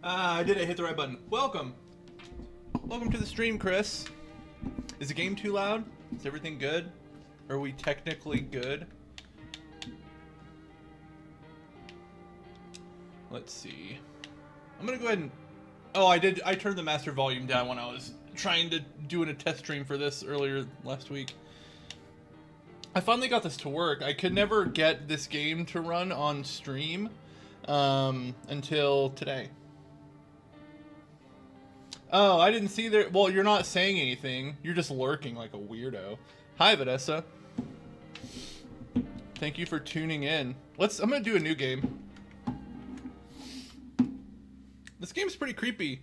I did it. Hit the right button. Welcome. Welcome to the stream, Chris. Is the game too loud? Is everything good? Are we technically good? Let's see. I'm gonna go ahead and... Oh, I did. I turned the master volume down when I was trying to do a test stream for this earlier last week. I finally got this to work. I could never get this game to run on stream until today. Oh, I didn't see there. Well, you're not saying anything. You're just lurking like a weirdo. Hi, Vanessa. Thank you for tuning in. I'm gonna do a new game. This game's pretty creepy.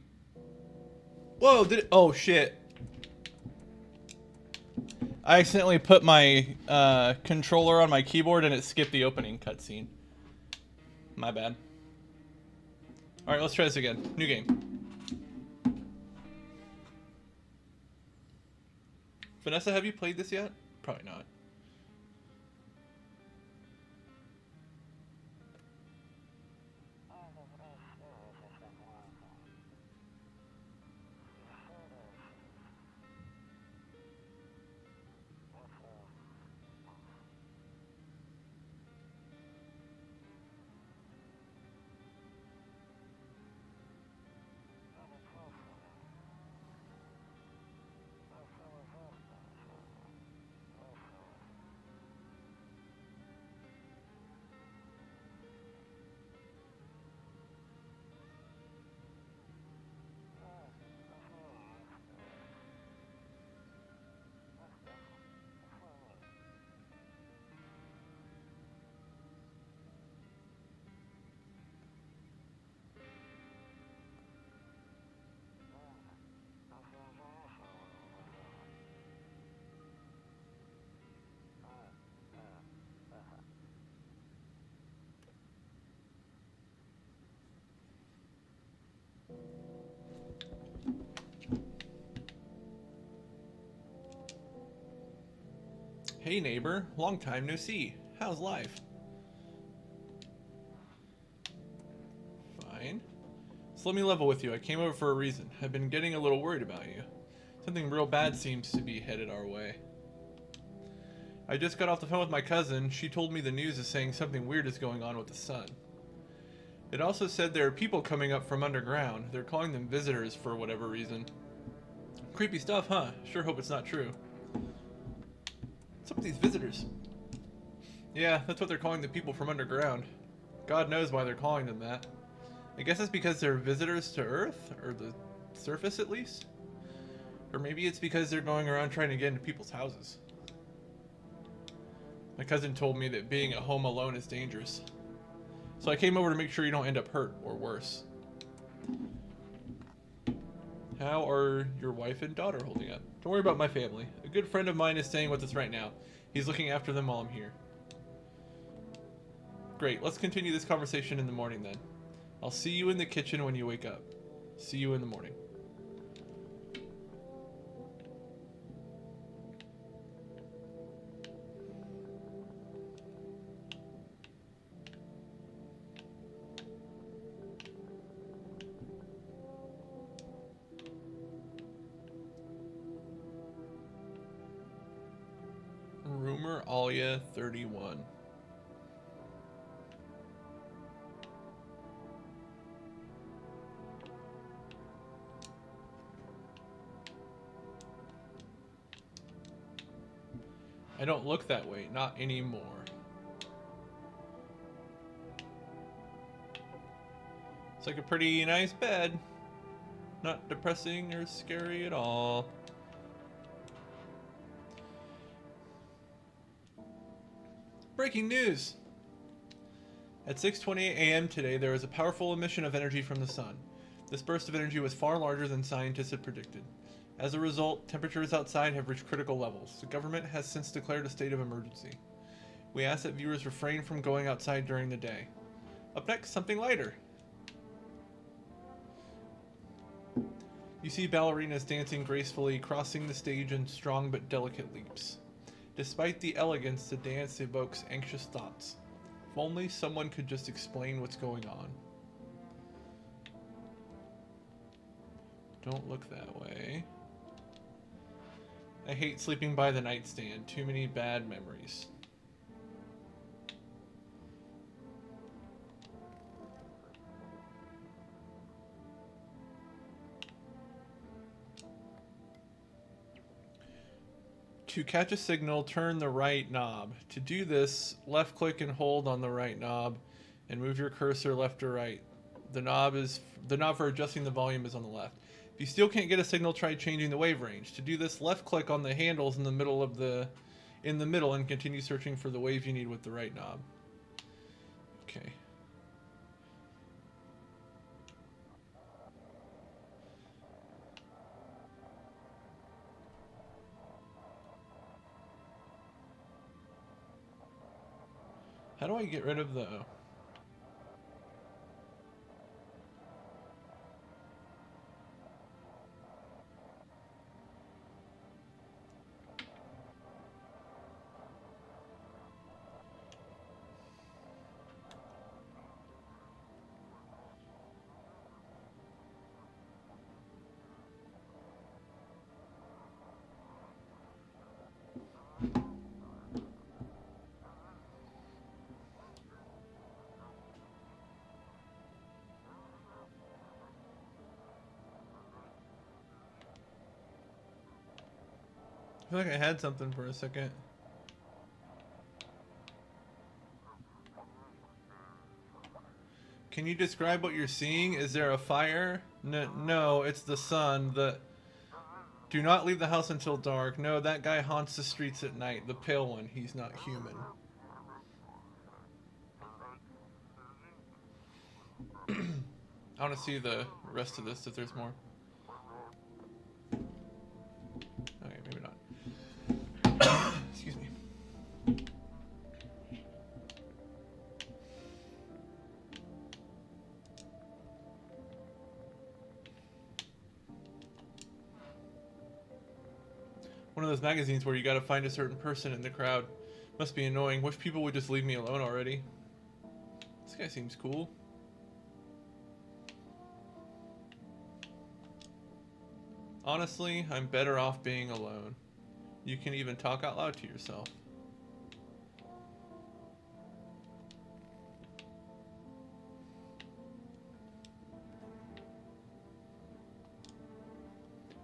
Whoa, oh shit. I accidentally put my controller on my keyboard and it skipped the opening cutscene. My bad. Alright, let's try this again. New game. Vanessa, have you played this yet? Probably not. Hey neighbor, long time no see. How's life? Fine. So let me level with you. I came over for a reason. I've been getting a little worried about you. Something real bad seems to be headed our way. I just got off the phone with my cousin. She told me the news is saying something weird is going on with the sun. It also said there are people coming up from underground. They're calling them visitors for whatever reason. Creepy stuff, huh? Sure hope it's not true. What's up with these visitors? Yeah, that's what they're calling the people from underground. God knows why they're calling them that. I guess it's because they're visitors to Earth, or the surface at least? Or maybe it's because they're going around trying to get into people's houses. My cousin told me that being at home alone is dangerous. So I came over to make sure you don't end up hurt, or worse. How are your wife and daughter holding up? Don't worry about my family. A good friend of mine is staying with us right now. He's looking after them while I'm here. Great, let's continue this conversation in the morning then. I'll see you in the kitchen when you wake up. See you in the morning. Rumor Alia 31. I don't look that way, not anymore. It's like a pretty nice bed. Not depressing or scary at all. Breaking news! At 6:28 a.m. today, there was a powerful emission of energy from the sun. This burst of energy was far larger than scientists had predicted. As a result, temperatures outside have reached critical levels. The government has since declared a state of emergency. We ask that viewers refrain from going outside during the day. Up next, something lighter. You see ballerinas dancing gracefully, crossing the stage in strong but delicate leaps. Despite the elegance, the dance evokes anxious thoughts. If only someone could just explain what's going on. don't look that way. I hate sleeping by the nightstand. Too many bad memories. To catch a signal, turn the right knob. To do this, left click and hold on the right knob and move your cursor left or right. The knob for adjusting the volume is on the left. If you still can't get a signal, try changing the wave range. To do this, left click on the handles in the middle and continue searching for the wave you need with the right knob. Okay. How do I get rid of the... I feel like I had something for a second. Can you describe what you're seeing? Is there a fire? No, it's the sun. Do not leave the house until dark. No, that guy haunts the streets at night. The pale one, he's not human. I want to see the rest of this if there's more. Okay, maybe not. Excuse me. One of those magazines where you gotta find a certain person in the crowd. Must be annoying. Wish people would just leave me alone already. This guy seems cool. Honestly, I'm better off being alone. You can even talk out loud to yourself.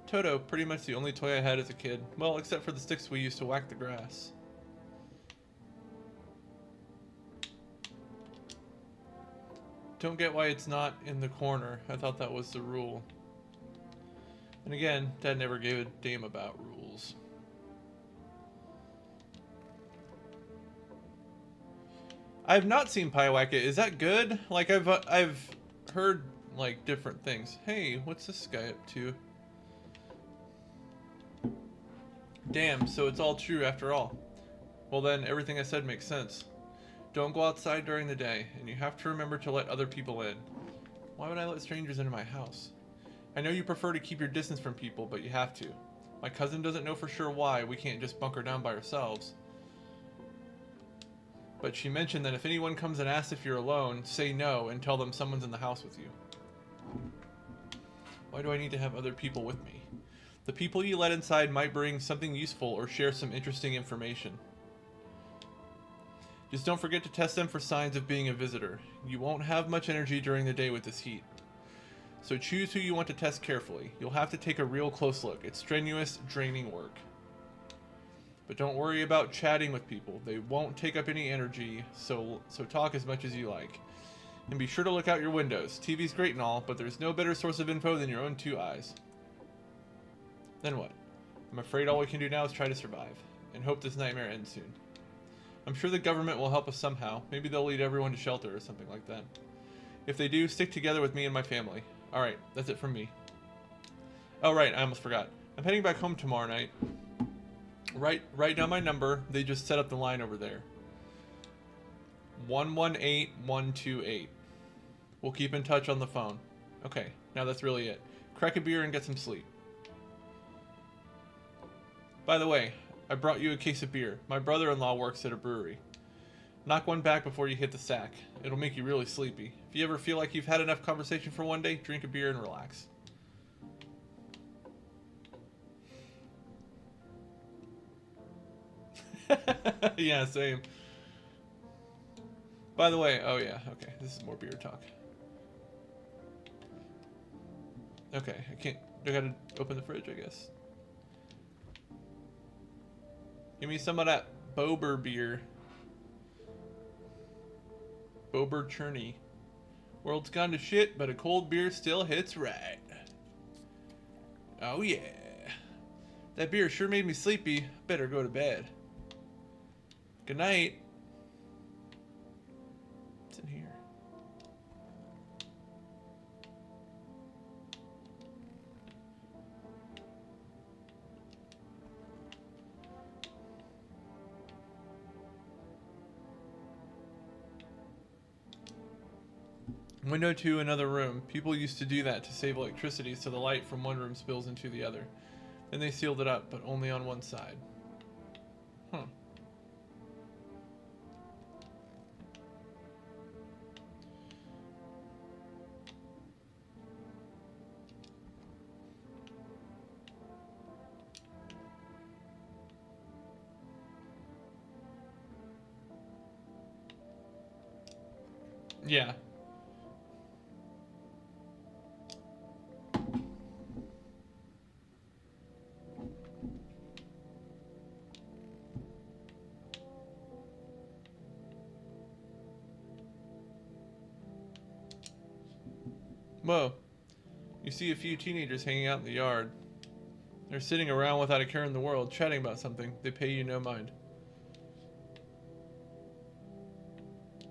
Toto, pretty much the only toy I had as a kid. Well, except for the sticks we used to whack the grass. Don't get why it's not in the corner. I thought that was the rule. And again, Dad never gave a damn about rules. I have not seen Pyewacket. Is that good? Like I've heard like different things. Hey, what's this guy up to? Damn, so it's all true after all. Well then, everything I said makes sense. Don't go outside during the day, and you have to remember to let other people in. Why would I let strangers into my house? I know you prefer to keep your distance from people, but you have to. My cousin doesn't know for sure why we can't just bunker down by ourselves. But she mentioned that if anyone comes and asks if you're alone, say no and tell them someone's in the house with you. Why do I need to have other people with me? The people you let inside might bring something useful or share some interesting information. Just don't forget to test them for signs of being a visitor. You won't have much energy during the day with this heat. So choose who you want to test carefully. You'll have to take a real close look. It's strenuous, draining work. But don't worry about chatting with people. They won't take up any energy, so talk as much as you like. And be sure to look out your windows. TV's great and all, but there's no better source of info than your own two eyes. Then what? I'm afraid all we can do now is try to survive, and hope this nightmare ends soon. I'm sure the government will help us somehow. Maybe they'll lead everyone to shelter or something like that. If they do, stick together with me and my family. Alright, that's it from me. Oh right, I almost forgot. I'm heading back home tomorrow night. Write down my number. They just set up the line over there. 118128. We'll keep in touch on the phone. Okay, now that's really it. Crack a beer and get some sleep. By the way, I brought you a case of beer. My brother-in-law works at a brewery. Knock one back before you hit the sack. It'll make you really sleepy. If you ever feel like you've had enough conversation for one day, drink a beer and relax. Yeah, same. By the way, oh yeah, okay, this is more beer talk. Okay, I can't, I gotta open the fridge, I guess. Give me some of that Bober beer. Bober Churney. World's gone to shit, but a cold beer still hits right. Oh yeah. That beer sure made me sleepy. Better go to bed. Good night. What's in here? Window to another room. People used to do that to save electricity so the light from one room spills into the other. Then they sealed it up, but only on one side. Huh. Yeah. Whoa. You see a few teenagers hanging out in the yard. They're sitting around without a care in the world, chatting about something. They pay you no mind.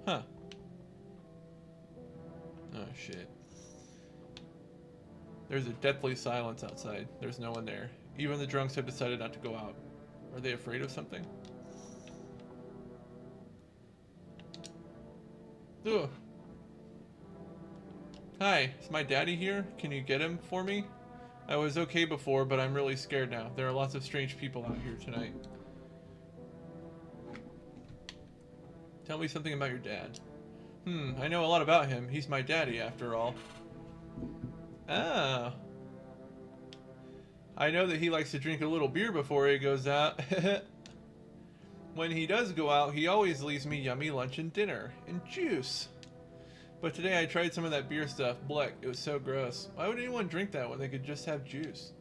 Huh. Oh, shit. There's a deathly silence outside. There's no one there. Even the drunks have decided not to go out. Are they afraid of something? Ugh. Hi, is my daddy here? Can you get him for me? I was okay before, but I'm really scared now. There are lots of strange people out here tonight. Tell me something about your dad. I know a lot about him. He's my daddy, after all. Ah. I know that he likes to drink a little beer before he goes out. When he does go out, he always leaves me yummy lunch and dinner. And juice. But today I tried some of that beer stuff. Bleck. It was so gross. Why would anyone drink that when they could just have juice?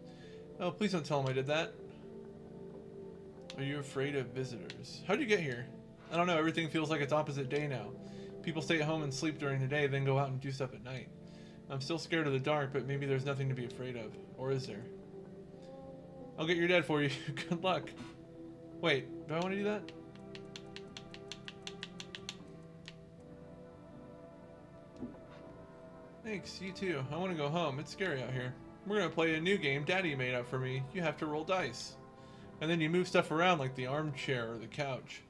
Oh, please don't tell him I did that. Are you afraid of visitors? How'd you get here? I don't know. Everything feels like it's opposite day now. People stay at home and sleep during the day, then go out and do stuff at night. I'm still scared of the dark, but maybe there's nothing to be afraid of. Or is there? I'll get your dad for you. Good luck. Wait, do I want to do that? Thanks, you too. I want to go home. It's scary out here. We're going to play a new game Daddy made up for me. You have to roll dice. And then you move stuff around like the armchair or the couch.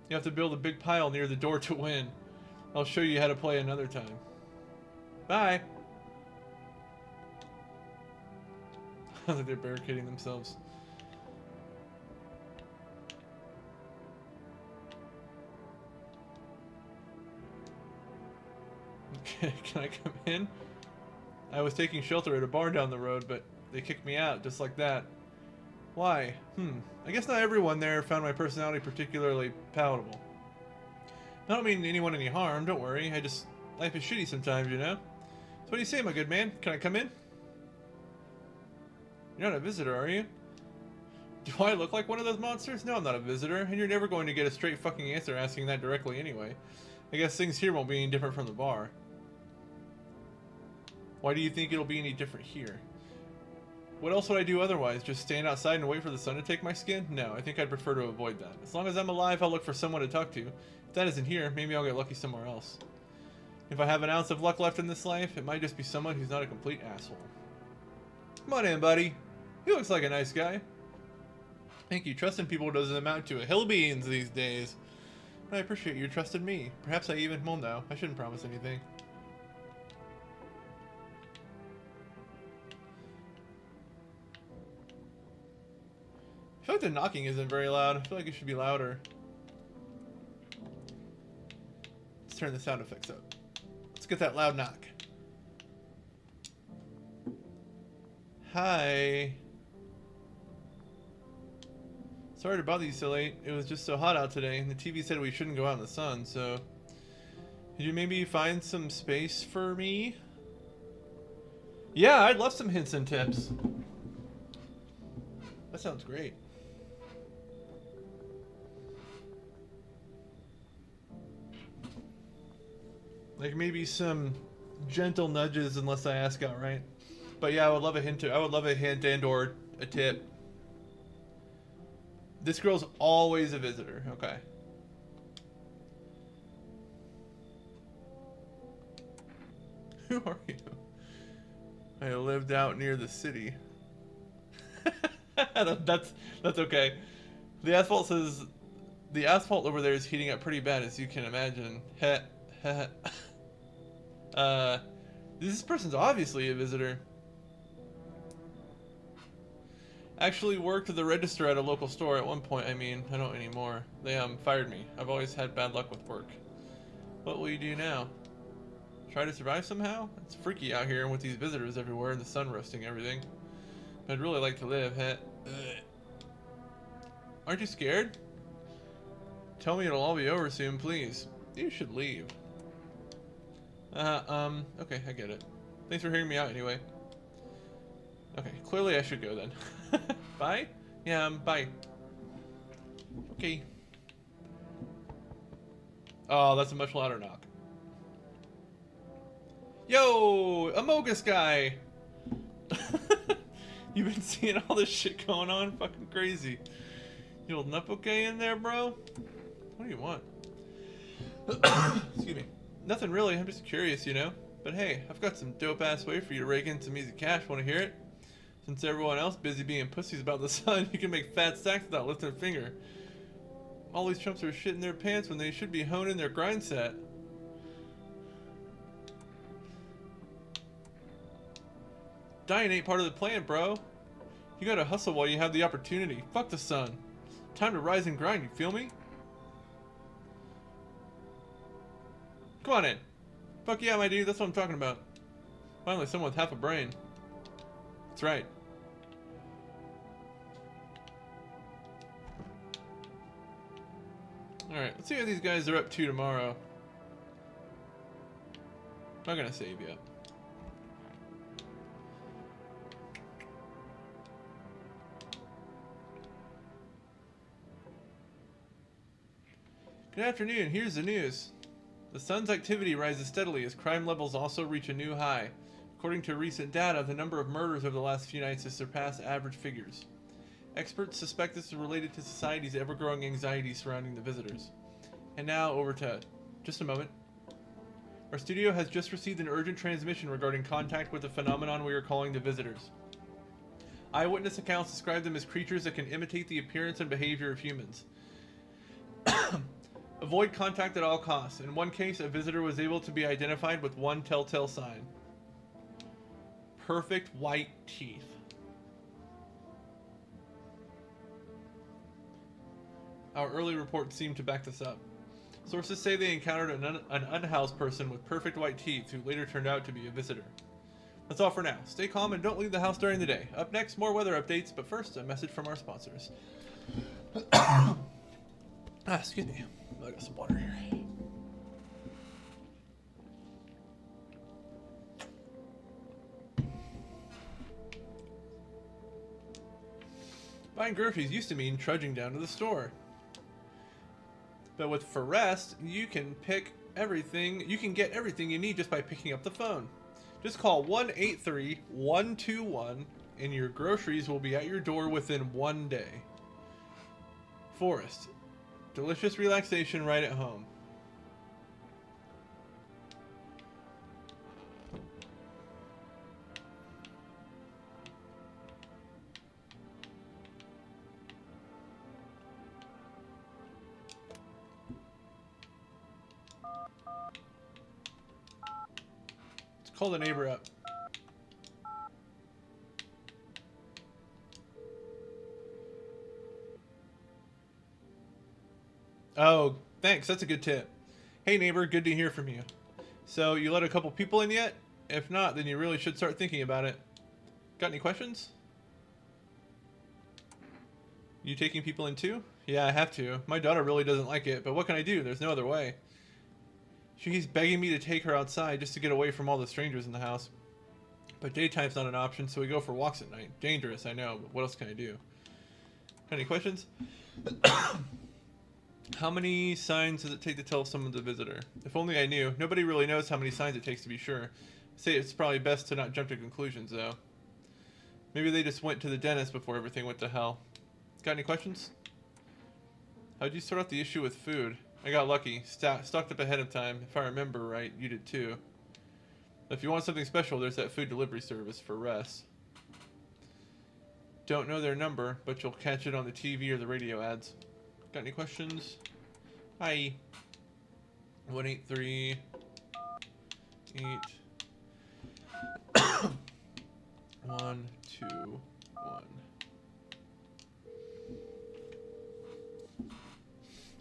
You have to build a big pile near the door to win. I'll show you how to play another time. Bye! They're barricading themselves. Okay, can I come in? I was taking shelter at a barn down the road, but they kicked me out, just like that. Why? I guess not everyone there found my personality particularly palatable. I don't mean anyone any harm, don't worry. Life is shitty sometimes, you know? So what do you say, my good man? Can I come in? You're not a visitor, are you? Do I look like one of those monsters? No, I'm not a visitor, and you're never going to get a straight fucking answer asking that directly anyway. I guess things here won't be any different from the bar. Why do you think it'll be any different here? What else would I do otherwise? Just stand outside and wait for the sun to take my skin? No, I think I'd prefer to avoid that. As long as I'm alive, I'll look for someone to talk to. If that isn't here, maybe I'll get lucky somewhere else. If I have an ounce of luck left in this life, it might just be someone who's not a complete asshole. Come on in, buddy. He looks like a nice guy. Thank you. Trusting people doesn't amount to a hill of beans these days. But I appreciate you trusting me. Perhaps I even... Well, no. I shouldn't promise anything. I feel like the knocking isn't very loud. I feel like it should be louder. Let's turn the sound effects up. Let's get that loud knock. Hi. Sorry to bother you so late. It was just so hot out today, and the TV said we shouldn't go out in the sun, so... Could you maybe find some space for me? Yeah, I'd love some hints and tips. That sounds great. Like maybe some gentle nudges unless I ask outright. But yeah, I would love a hint. I would love a hint and or a tip. This girl's always a visitor. Okay. Who are you? I lived out near the city. That's okay. The asphalt says the asphalt over there is heating up pretty bad, as you can imagine. This person's obviously a visitor. Actually worked at the register at a local store at one point. I mean, I don't anymore. They fired me. I've always had bad luck with work. What will you do now? Try to survive somehow? It's freaky out here with these visitors everywhere and the sun roasting everything. But I'd really like to live. Aren't you scared? Tell me it'll all be over soon, please. You should leave. Okay, I get it. Thanks for hearing me out anyway. Okay, clearly I should go then. Bye? Yeah, bye. Okay. Oh, that's a much louder knock. Yo, Amogus guy! You've been seeing all this shit going on? Fucking crazy. You holding up okay in there, bro? What do you want? Excuse me. Nothing really, I'm just curious, you know? But hey, I've got some dope-ass way for you to rake in some easy cash. Wanna hear it? Since everyone else busy being pussies about the sun, you can make fat stacks without lifting a finger. All these chumps are shitting their pants when they should be honing their grind set. Dying ain't part of the plan, bro. You gotta hustle while you have the opportunity. Fuck the sun. Time to rise and grind, you feel me? Come on in. Fuck yeah, my dude, that's what I'm talking about. Finally, someone with half a brain. That's right. Alright, let's see what these guys are up to tomorrow. I'm not gonna save yet. Good afternoon, here's the news. The sun's activity rises steadily as crime levels also reach a new high. According to recent data, the number of murders over the last few nights has surpassed average figures. Experts suspect this is related to society's ever-growing anxiety surrounding the visitors. And now over to... just a moment. Our studio has just received an urgent transmission regarding contact with the phenomenon we are calling the visitors. Eyewitness accounts describe them as creatures that can imitate the appearance and behavior of humans. Avoid contact at all costs. In one case, a visitor was able to be identified with one telltale sign. Perfect white teeth. Our early reports seem to back this up. Sources say they encountered an unhoused person with perfect white teeth who later turned out to be a visitor. That's all for now. Stay calm and don't leave the house during the day. Up next, more weather updates, but first, a message from our sponsors. Excuse me. I got some water here. Buying groceries used to mean trudging down to the store. But with Forest, you can get everything you need just by picking up the phone. Just call 1-833-121 and your groceries will be at your door within one day. Forest. Delicious relaxation right at home. Let's call the neighbor up. Oh, thanks. That's a good tip. Hey neighbor, good to hear from you. So, you let a couple people in yet? If not, then you really should start thinking about it. Got any questions? You taking people in too? Yeah, I have to. My daughter really doesn't like it, but what can I do? There's no other way. She keeps begging me to take her outside just to get away from all the strangers in the house. But daytime's not an option, so we go for walks at night. Dangerous, I know, but what else can I do? Any questions? How many signs does it take to tell someone's a visitor? If only I knew. Nobody really knows how many signs it takes to be sure. Say it's probably best to not jump to conclusions, though. Maybe they just went to the dentist before everything went to hell. Got any questions? How'd you sort out the issue with food? I got lucky. Stocked up ahead of time. If I remember right, you did too. If you want something special, there's that food delivery service for Rest. Don't know their number, but you'll catch it on the TV or the radio ads. Got any questions? Hi. 183 8 1 2 1.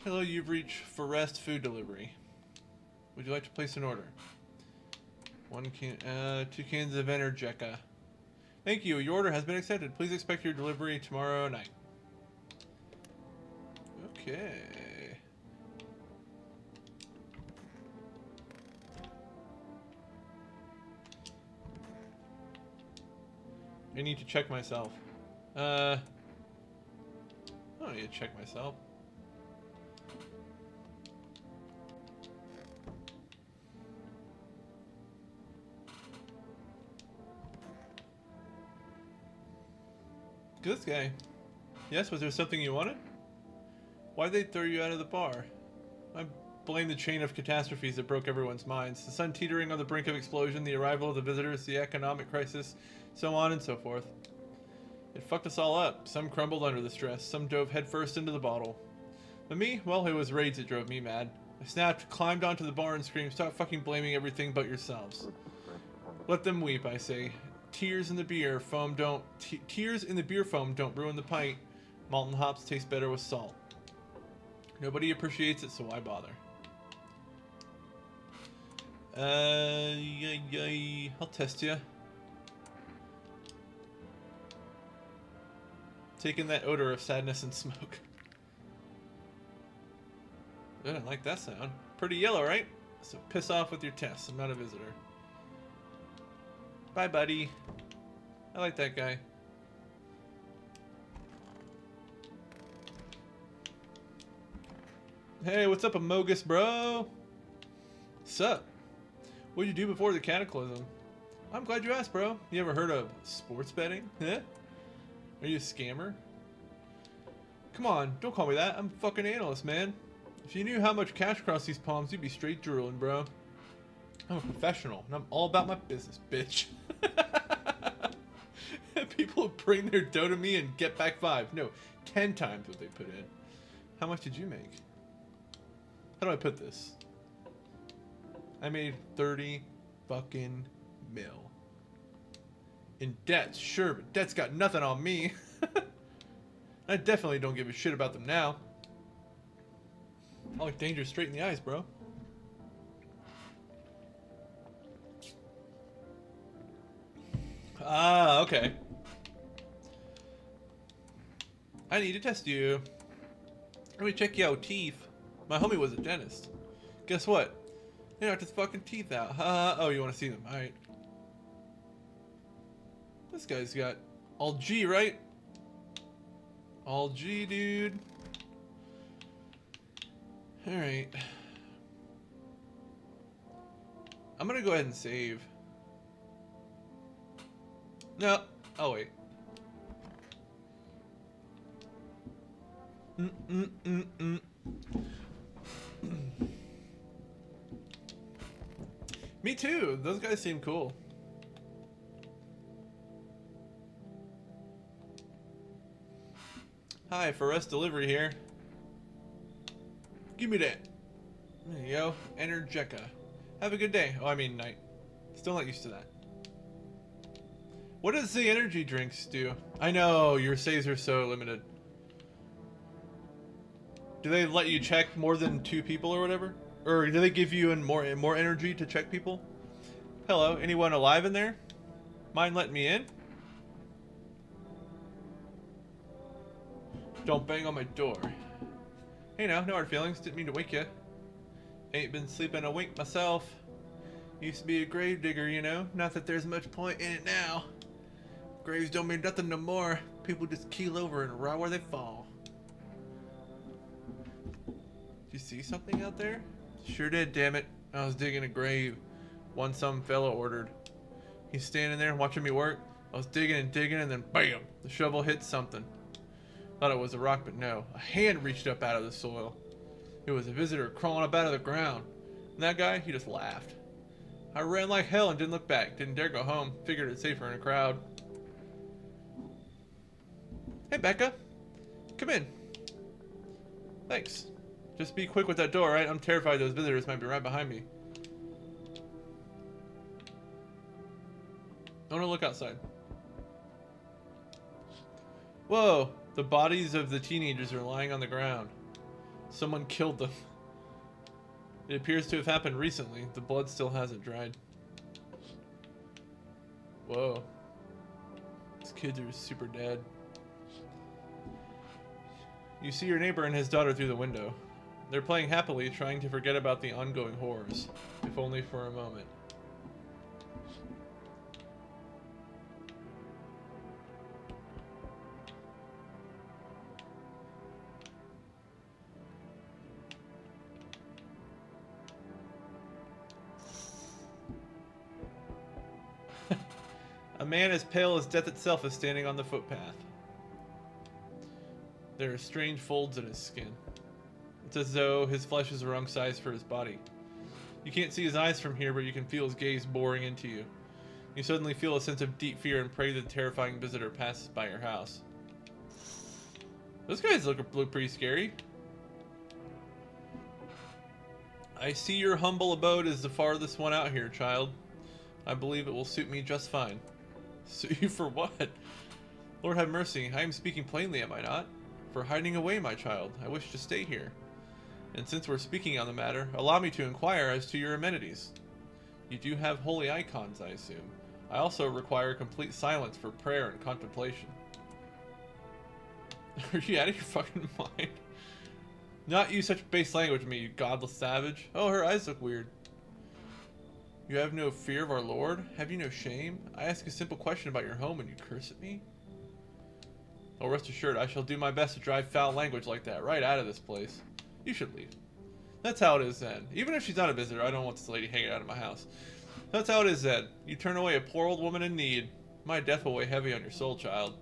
Hello, you've reached Forest Food Delivery. Would you like to place an order? 2 cans of Energica. Thank you. Your order has been accepted. Please expect your delivery tomorrow night. Okay. I need to check myself. I don't need to check myself. This guy. Yes, was there something you wanted? Why'd they throw you out of the bar? I blame the chain of catastrophes that broke everyone's minds. The sun teetering on the brink of explosion, the arrival of the visitors, the economic crisis, so on and so forth. It fucked us all up. Some crumbled under the stress. Some dove headfirst into the bottle. But me? Well, it was raids that drove me mad. I snapped, climbed onto the bar and screamed, "Stop fucking blaming everything but yourselves." Let them weep, I say. Tears in the beer foam don't ruin the pint. Malton hops taste better with salt. Nobody appreciates it, so why bother? I'll test you. Taking that odor of sadness and smoke. I didn't like that sound. Pretty yellow, right? So piss off with your tests. I'm not a visitor. Bye, buddy. I like that guy. Hey, what's up, Amogus, bro? Sup? What'd you do before the cataclysm? I'm glad you asked, bro. You ever heard of sports betting? Huh? Are you a scammer? Come on, don't call me that. I'm a fucking analyst, man. If you knew how much cash crossed these palms, you'd be straight drooling, bro. I'm a professional, and I'm all about my business, bitch. People bring their dough to me and get back 5. No, 10 times what they put in. How much did you make? How do I put this? I made 30 fucking mil. In debts, sure, but debt's got nothing on me. I definitely don't give a shit about them now. I look danger straight in the eyes, bro. Ah, okay. I need to test you. Let me check you out teeth. My homie was a dentist. Guess what? He knocked his fucking teeth out. Oh, you want to see them? Alright. This guy's got all G, right? All G, dude. Alright. I'm gonna go ahead and save. No. Oh, wait. Me too. Those guys seem cool. Hi, Forest Delivery here. Give me that. There you go. Energica. Have a good day. Oh, I mean night. Still not used to that. What does the energy drinks do? I know, your saves are so limited. Do they let you check more than 2 people or whatever? Or do they give you more energy to check people? Hello, anyone alive in there? Mind letting me in? Don't bang on my door. Hey now, no hard feelings. Didn't mean to wake you. Ain't been sleeping a wink myself. Used to be a grave digger, you know. Not that there's much point in it now. Graves don't mean nothing no more. People just keel over and rot where they fall. Did you see something out there? Sure did, damn it. I was digging a grave. One some fella ordered. He's standing there watching me work. I was digging and then BAM! The shovel hit something. Thought it was a rock, but no. A hand reached up out of the soil. It was a visitor crawling up out of the ground. And that guy, he just laughed. I ran like hell and didn't look back. Didn't dare go home. Figured it's safer in a crowd. Hey, Becca. Come in. Thanks. Just be quick with that door, right? I'm terrified those visitors might be right behind me. I want to look outside. Whoa! The bodies of the teenagers are lying on the ground. Someone killed them. It appears to have happened recently. The blood still hasn't dried. Whoa. These kids are super dead. You see your neighbor and his daughter through the window. They're playing happily, trying to forget about the ongoing horrors, if only for a moment. A man as pale as death itself is standing on the footpath. There are strange folds in his skin. It's as though his flesh is the wrong size for his body. You can't see his eyes from here, but you can feel his gaze boring into you. You suddenly feel a sense of deep fear and pray that the terrifying visitor passes by your house. Those guys look pretty scary. I see your humble abode is the farthest one out here, child. I believe it will suit me just fine. Suit you for what? Lord have mercy, I am speaking plainly, am I not? For hiding away, my child. I wish to stay here. And since we're speaking on the matter, allow me to inquire as to your amenities. You do have holy icons, I assume. I also require complete silence for prayer and contemplation. Are you out of your fucking mind? Not use such base language, me, you godless savage. Oh, her eyes look weird. You have no fear of our Lord? Have you no shame? I ask a simple question about your home and you curse at me? Oh, rest assured, I shall do my best to drive foul language like that right out of this place. You should leave. That's how it is then. Even if she's not a visitor, I don't want this lady hanging out of my house. That's how it is then. You turn away a poor old woman in need. My death will weigh heavy on your soul, child.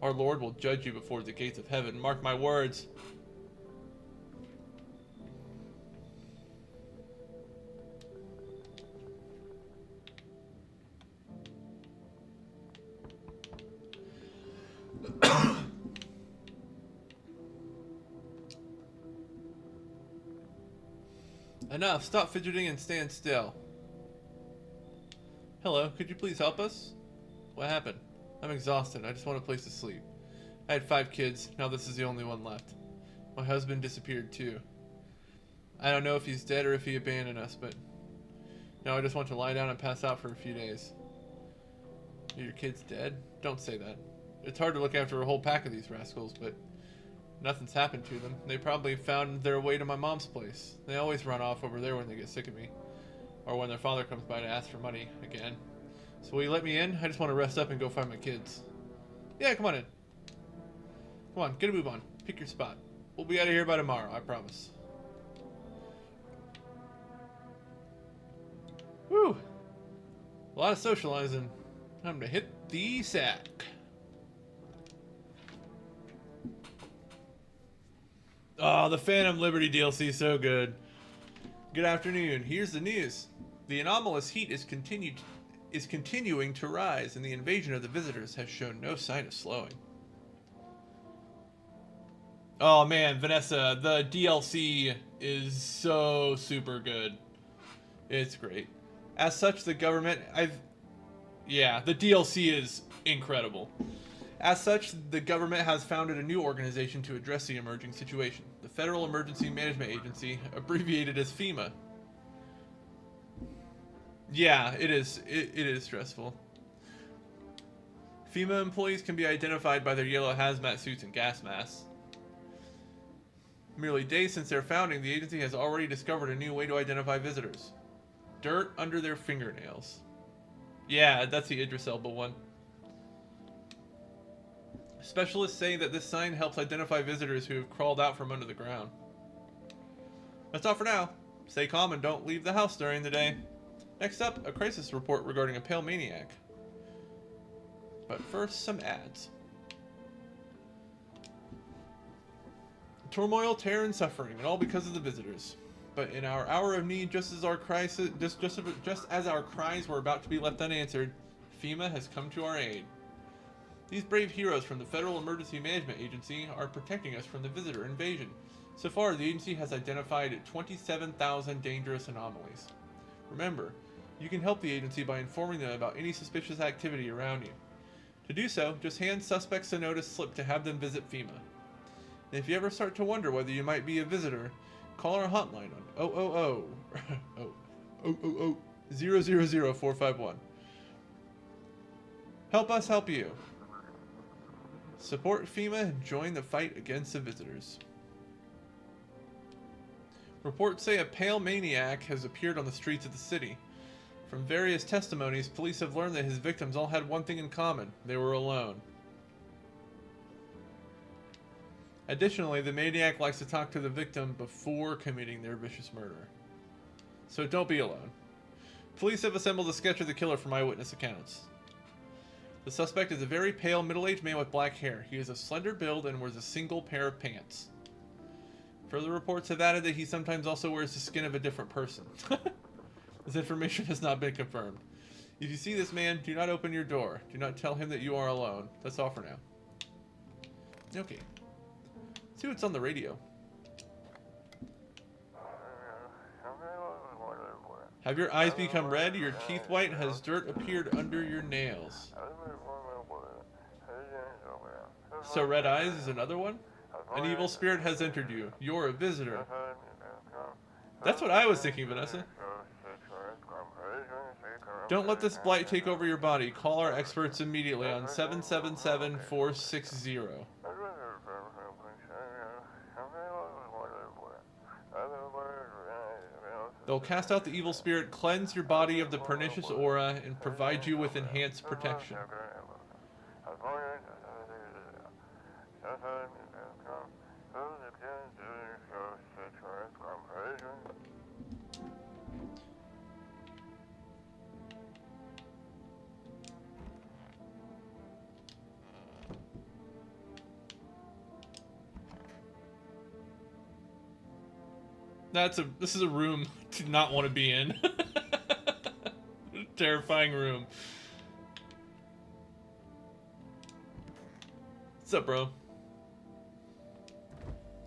Our Lord will judge you before the gates of heaven. Mark my words. Enough. Stop fidgeting and stand still. Hello, could you please help us? What happened? I'm exhausted. I just want a place to sleep. I had 5 kids. Now this is the only one left. My husband disappeared too. I don't know if he's dead or if he abandoned us, but now I just want to lie down and pass out for a few days. Are your kids dead? Don't say that. It's hard to look after a whole pack of these rascals, but nothing's happened to them. They probably found their way to my mom's place. They always run off over there when they get sick of me. Or when their father comes by to ask for money again. So will you let me in? I just want to rest up and go find my kids. Yeah, come on in. Come on, get a move on. Pick your spot. We'll be out of here by tomorrow, I promise. Whew. A lot of socializing. Time to hit the sack. Oh, the Phantom Liberty DLC is so good. Good afternoon. Here's the news. The anomalous heat is continuing to rise, and the invasion of the visitors has shown no sign of slowing. Oh man, Vanessa, the DLC is so super good. It's great. As such, the government, the DLC is incredible. As such, the government has founded a new organization to address the emerging situation. The Federal Emergency Management Agency, abbreviated as FEMA. Yeah, it is. It is stressful. FEMA employees can be identified by their yellow hazmat suits and gas masks. Merely days since their founding, the agency has already discovered a new way to identify visitors. Dirt under their fingernails. Yeah, that's the Idris Elba one. Specialists say that this sign helps identify visitors who have crawled out from under the ground. That's all for now. Stay calm and don't leave the house during the day. Next up, a crisis report regarding a pale maniac. But first, some ads. Turmoil, terror, and suffering, and all because of the visitors. But in our hour of need, just as our cries were about to be left unanswered, FEMA has come to our aid. These brave heroes from the Federal Emergency Management Agency are protecting us from the visitor invasion. So far, the agency has identified 27,000 dangerous anomalies. Remember, you can help the agency by informing them about any suspicious activity around you. To do so, just hand suspects a notice slip to have them visit FEMA. And if you ever start to wonder whether you might be a visitor, call our hotline on 000-451. Help us help you. Support FEMA and join the fight against the visitors. Reports say a pale maniac has appeared on the streets of the city. From various testimonies, police have learned that his victims all had one thing in common: they were alone. Additionally, the maniac likes to talk to the victim before committing their vicious murder. So don't be alone. Police have assembled a sketch of the killer from eyewitness accounts. The suspect is a very pale, middle-aged man with black hair. He has a slender build and wears a single pair of pants. Further reports have added that he sometimes also wears the skin of a different person. This information has not been confirmed. If you see this man, do not open your door. Do not tell him that you are alone. That's all for now. Okay. Let's see what's on the radio. Have your eyes become red? Your teeth white? Has dirt appeared under your nails? So red eyes is another one? An evil spirit has entered you. You're a visitor. That's what I was thinking, Vanessa. Don't let this blight take over your body. Call our experts immediately on 777-460. They'll cast out the evil spirit, cleanse your body of the pernicious aura, and provide you with enhanced protection. This is a room to not want to be in. Terrifying room. What's up, bro?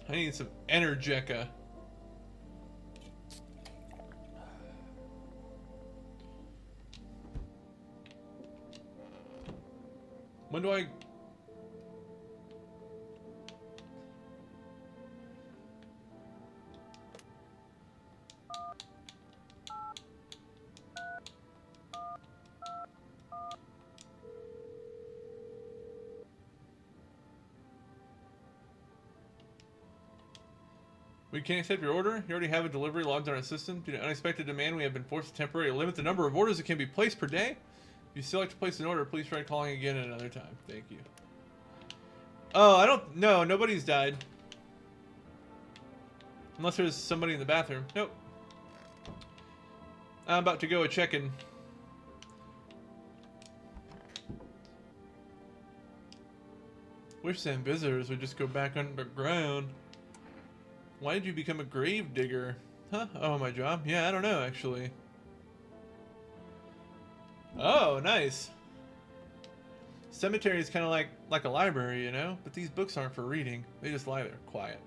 I need some Energeca. When do I... We can't accept your order. You already have a delivery logged on our system. Due to unexpected demand, we have been forced to temporarily limit the number of orders that can be placed per day. If you still like to place an order, please try calling again at another time. Thank you. Oh, I don't... No, nobody's died. Unless there's somebody in the bathroom. Nope. I'm about to go a check-in. Wish them visitors would just go back underground. Why did you become a grave digger? Huh? Oh, my job? Yeah, I don't know, actually. Oh, nice. Cemetery is kind of like a library, you know? But these books aren't for reading. They just lie there, quiet.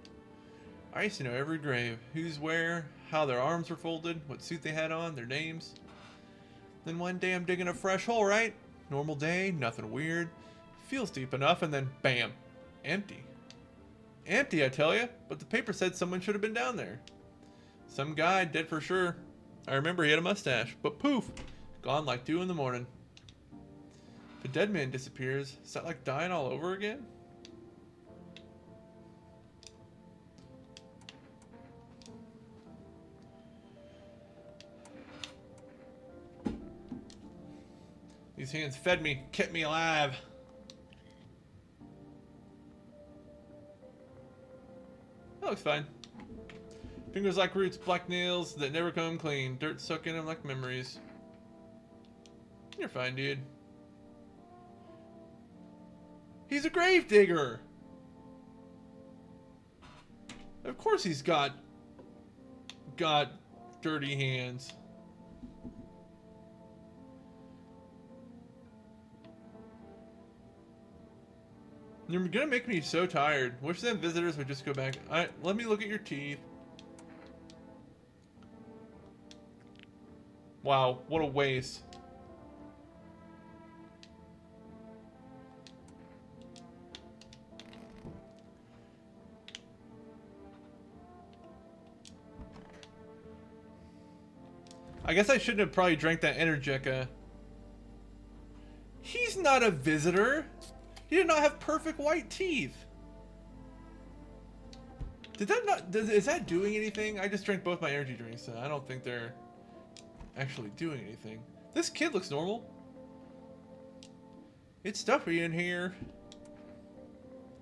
I used to know every grave. Who's where, how their arms were folded, what suit they had on, their names. Then one day I'm digging a fresh hole, right? Normal day, nothing weird. Feels deep enough, and then bam, empty. Empty, I tell you, but the paper said someone should have been down there. Some guy, dead for sure. I remember he had a mustache, but poof, gone like 2 in the morning. If a dead man disappears, is that like dying all over again? These hands fed me, kept me alive. That looks fine. Fingers like roots, black nails that never come clean. Dirt stuck in them like memories. You're fine, dude. He's a grave digger. Of course he's got dirty hands. You're gonna make me so tired. Wish them visitors would just go back. Let me look at your teeth. Wow, what a waste. I guess I shouldn't have probably drank that Energica. He's not a visitor. He did not have perfect white teeth. Did that not? Is that doing anything? I just drank both my energy drinks, and I don't think they're actually doing anything. This kid looks normal. It's stuffy in here.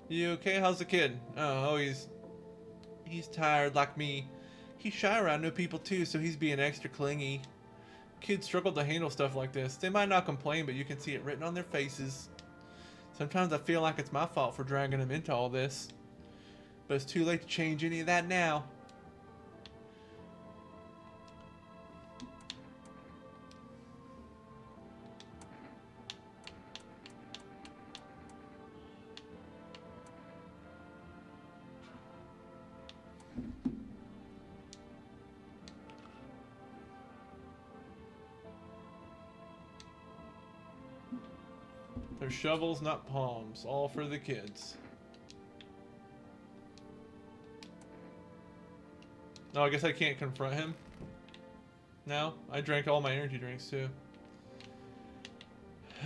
You okay? How's the kid? Oh, he's tired like me. He's shy around new people too, so he's being extra clingy. Kids struggle to handle stuff like this. They might not complain, but you can see it written on their faces. Sometimes I feel like it's my fault for dragging them into all this. But it's too late to change any of that now. They're shovels, not palms. All for the kids. No, I guess I can't confront him. No, I drank all my energy drinks too.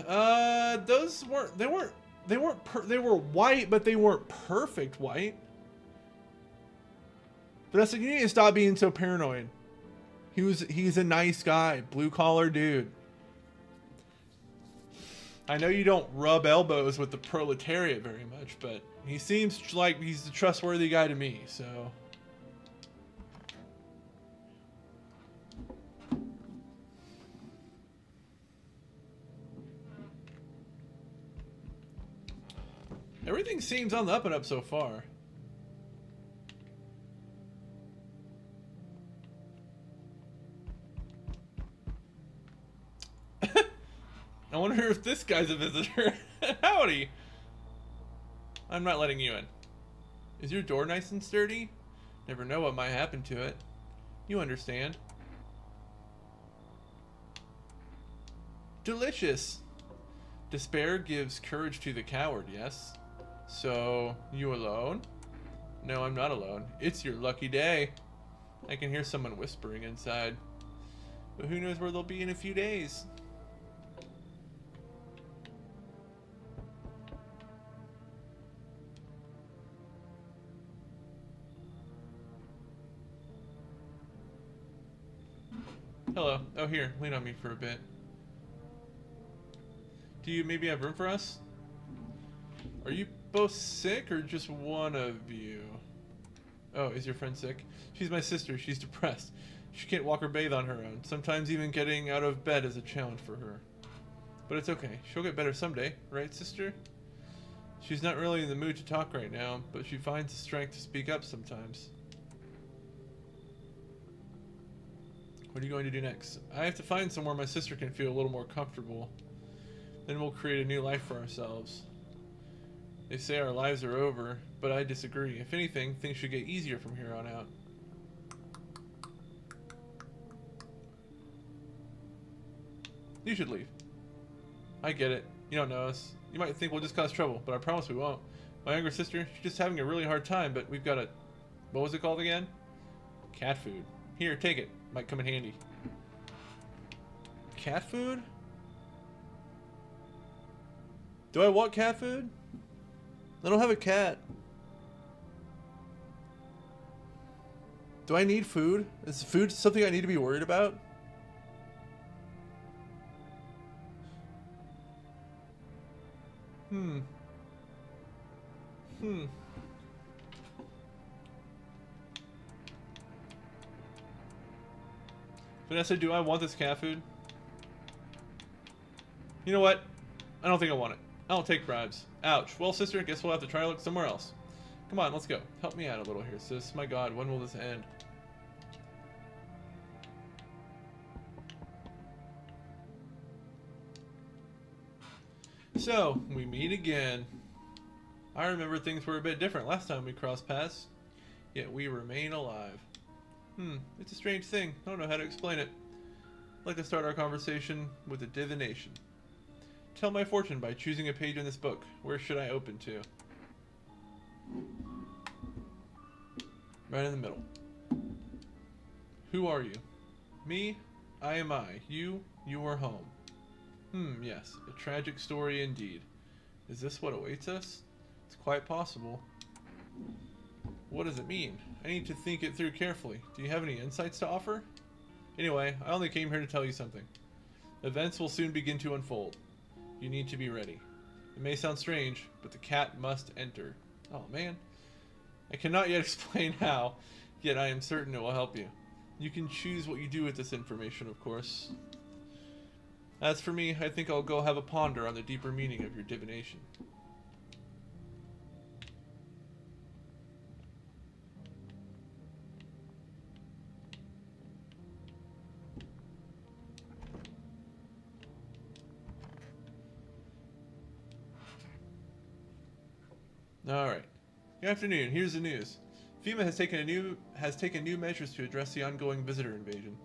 Those weren't. They were white, but they weren't perfect white. Vanessa, you need to stop being so paranoid. He's a nice guy, blue collar dude. I know you don't rub elbows with the proletariat very much, but he seems like he's a trustworthy guy to me, so. Everything seems on the up and up so far. I wonder if this guy's a visitor. Howdy. I'm not letting you in. Is your door nice and sturdy? Never know what might happen to it. You understand. Delicious. Despair gives courage to the coward, yes? So, you alone? No, I'm not alone. It's your lucky day. I can hear someone whispering inside. But who knows where they'll be in a few days. Hello. Oh, here. Lean on me for a bit. Do you maybe have room for us? Are you both sick or just one of you? Oh, is your friend sick? She's my sister. She's depressed. She can't walk or bathe on her own. Sometimes even getting out of bed is a challenge for her. But it's okay. She'll get better someday. Right, sister? She's not really in the mood to talk right now, but she finds the strength to speak up sometimes. What are you going to do next? I have to find somewhere my sister can feel a little more comfortable. Then we'll create a new life for ourselves. They say our lives are over, but I disagree. If anything, things should get easier from here on out. You should leave. I get it. You don't know us. You might think we'll just cause trouble, but I promise we won't. My younger sister, she's just having a really hard time, but we've got a... What was it called again? Cat food. Here, take it. Might come in handy. Cat food? Do I want cat food? I don't have a cat. Do I need food? Is food something I need to be worried about? Hmm. Vanessa, do I want this cat food? You know what? I don't think I want it. I don't take bribes. Ouch. Well, sister, I guess we'll have to try to look somewhere else. Come on, let's go. Help me out a little here, sis. My god, when will this end? So, we meet again. I remember things were a bit different last time we crossed paths, yet we remain alive. It's a strange thing. I don't know how to explain it. I'd like to start our conversation with a divination. Tell my fortune by choosing a page in this book. Where should I open to? Right in the middle. Who are you? Me? I am I. You are home. Yes. A tragic story indeed. Is this what awaits us? It's quite possible. What does it mean? I need to think it through carefully. Do you have any insights to offer? Anyway, I only came here to tell you something. Events will soon begin to unfold. You need to be ready. It may sound strange, but the cat must enter. Oh man. I cannot yet explain how, yet I am certain it will help you. You can choose what you do with this information, of course. As for me, I think I'll go have a ponder on the deeper meaning of your divination. Alright. Good afternoon. Here's the news. FEMA has taken new measures to address the ongoing visitor invasion.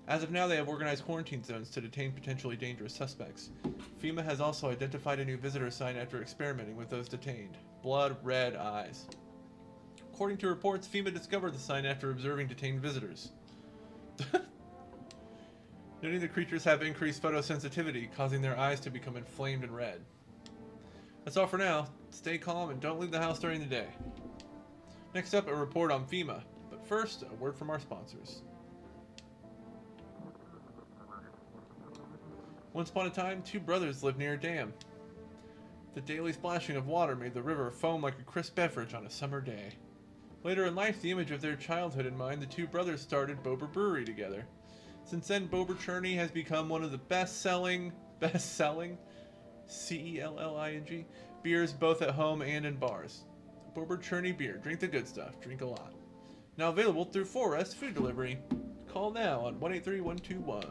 As of now, they have organized quarantine zones to detain potentially dangerous suspects. FEMA has also identified a new visitor sign after experimenting with those detained. Blood red eyes. According to reports, FEMA discovered the sign after observing detained visitors. Noting the creatures have increased photosensitivity, causing their eyes to become inflamed and red. That's all for now. Stay calm and don't leave the house during the day. Next up, a report on FEMA. But first, a word from our sponsors. Once upon a time, two brothers lived near a dam. The daily splashing of water made the river foam like a crisp beverage on a summer day. Later in life, the image of their childhood in mind, the two brothers started Bober Brewery together. Since then, Bober Churney has become one of the best-selling, C-E-L-L-I-N-G, beers both at home and in bars. Bober Churney beer. Drink the good stuff. Drink a lot. Now available through 4S Food Delivery. Call now on 183-121.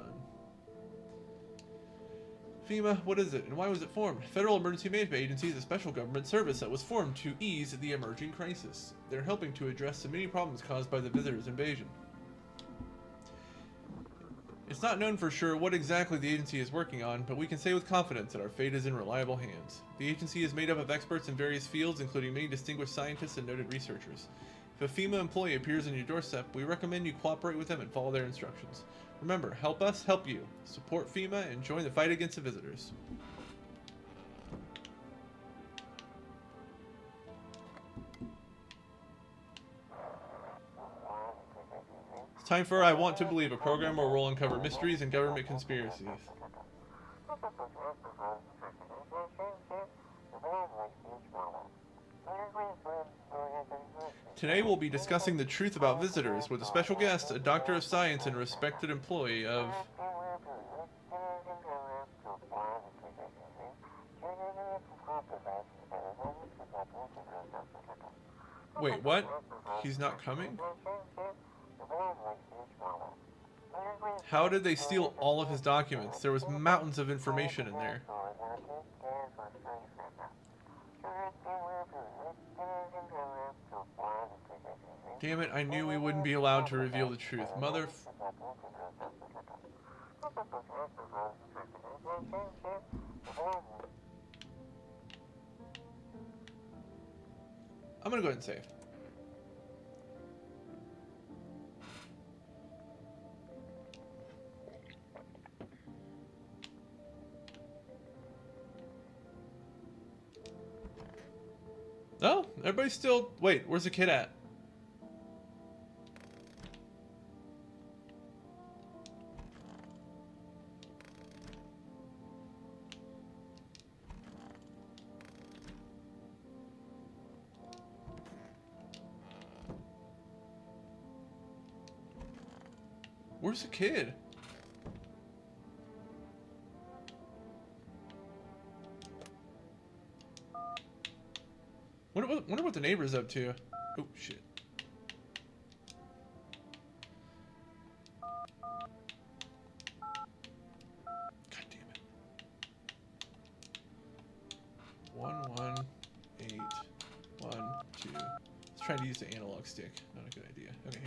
FEMA, what is it and why was it formed? Federal Emergency Management Agency is a special government service that was formed to ease the emerging crisis. They're helping to address the many problems caused by the visitors' invasion. It's not known for sure what exactly the agency is working on, but we can say with confidence that our fate is in reliable hands. The agency is made up of experts in various fields, including many distinguished scientists and noted researchers. If a FEMA employee appears on your doorstep, we recommend you cooperate with them and follow their instructions. Remember, help us help you. Support FEMA and join the fight against the visitors. It's time for I Want to Believe, a program where we'll uncover mysteries and government conspiracies. Today we'll be discussing the truth about visitors with a special guest, a doctor of science and respected employee of... Wait, what? He's not coming? How did they steal all of his documents? There was mountains of information in there. Damn it, I knew we wouldn't be allowed to reveal the truth. I'm gonna go ahead and save. Oh, everybody's still... Wait, where's the kid at? Where's the kid? Wonder what the neighbor's up to. Oh, shit. God damn it. 118112. Let's try to use the analog stick. Not a good idea. Okay,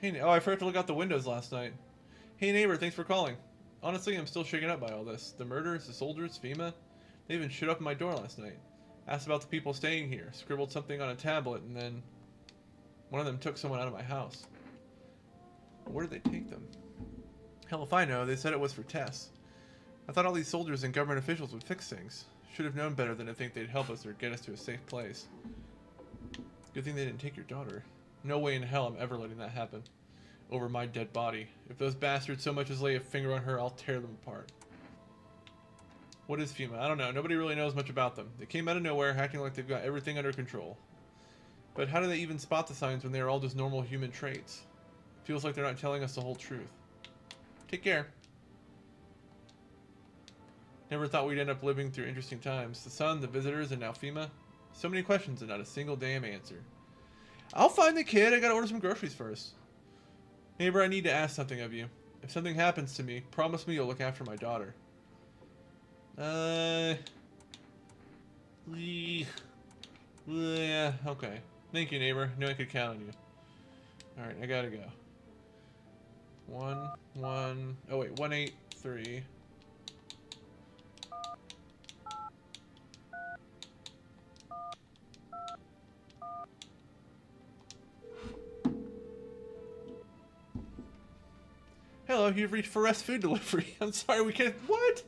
here we go. Hey, oh, I forgot to look out the windows last night. Hey neighbor, thanks for calling. Honestly, I'm still shaken up by all this. The murders, the soldiers, FEMA. They even showed up at my door last night. Asked about the people staying here, scribbled something on a tablet, and then one of them took someone out of my house. Where did they take them? Hell if I know, they said it was for tests. I thought all these soldiers and government officials would fix things. Should have known better than to think they'd help us or get us to a safe place. Good thing they didn't take your daughter. No way in hell I'm ever letting that happen. Over my dead body. If those bastards so much as lay a finger on her, I'll tear them apart. What is FEMA? I don't know. Nobody really knows much about them. They came out of nowhere, acting like they've got everything under control. But how do they even spot the signs when they are all just normal human traits? Feels like they're not telling us the whole truth. Take care. Never thought we'd end up living through interesting times. The sun, the visitors, and now FEMA. So many questions and not a single damn answer. I'll find the kid. I gotta order some groceries first. Neighbor, I need to ask something of you. If something happens to me, promise me you'll look after my daughter. Yeah, okay. Thank you, neighbor. Knew I could count on you. Alright, I gotta go. 183. Hello, you've reached Forest Food Delivery. I'm sorry, we can't... What?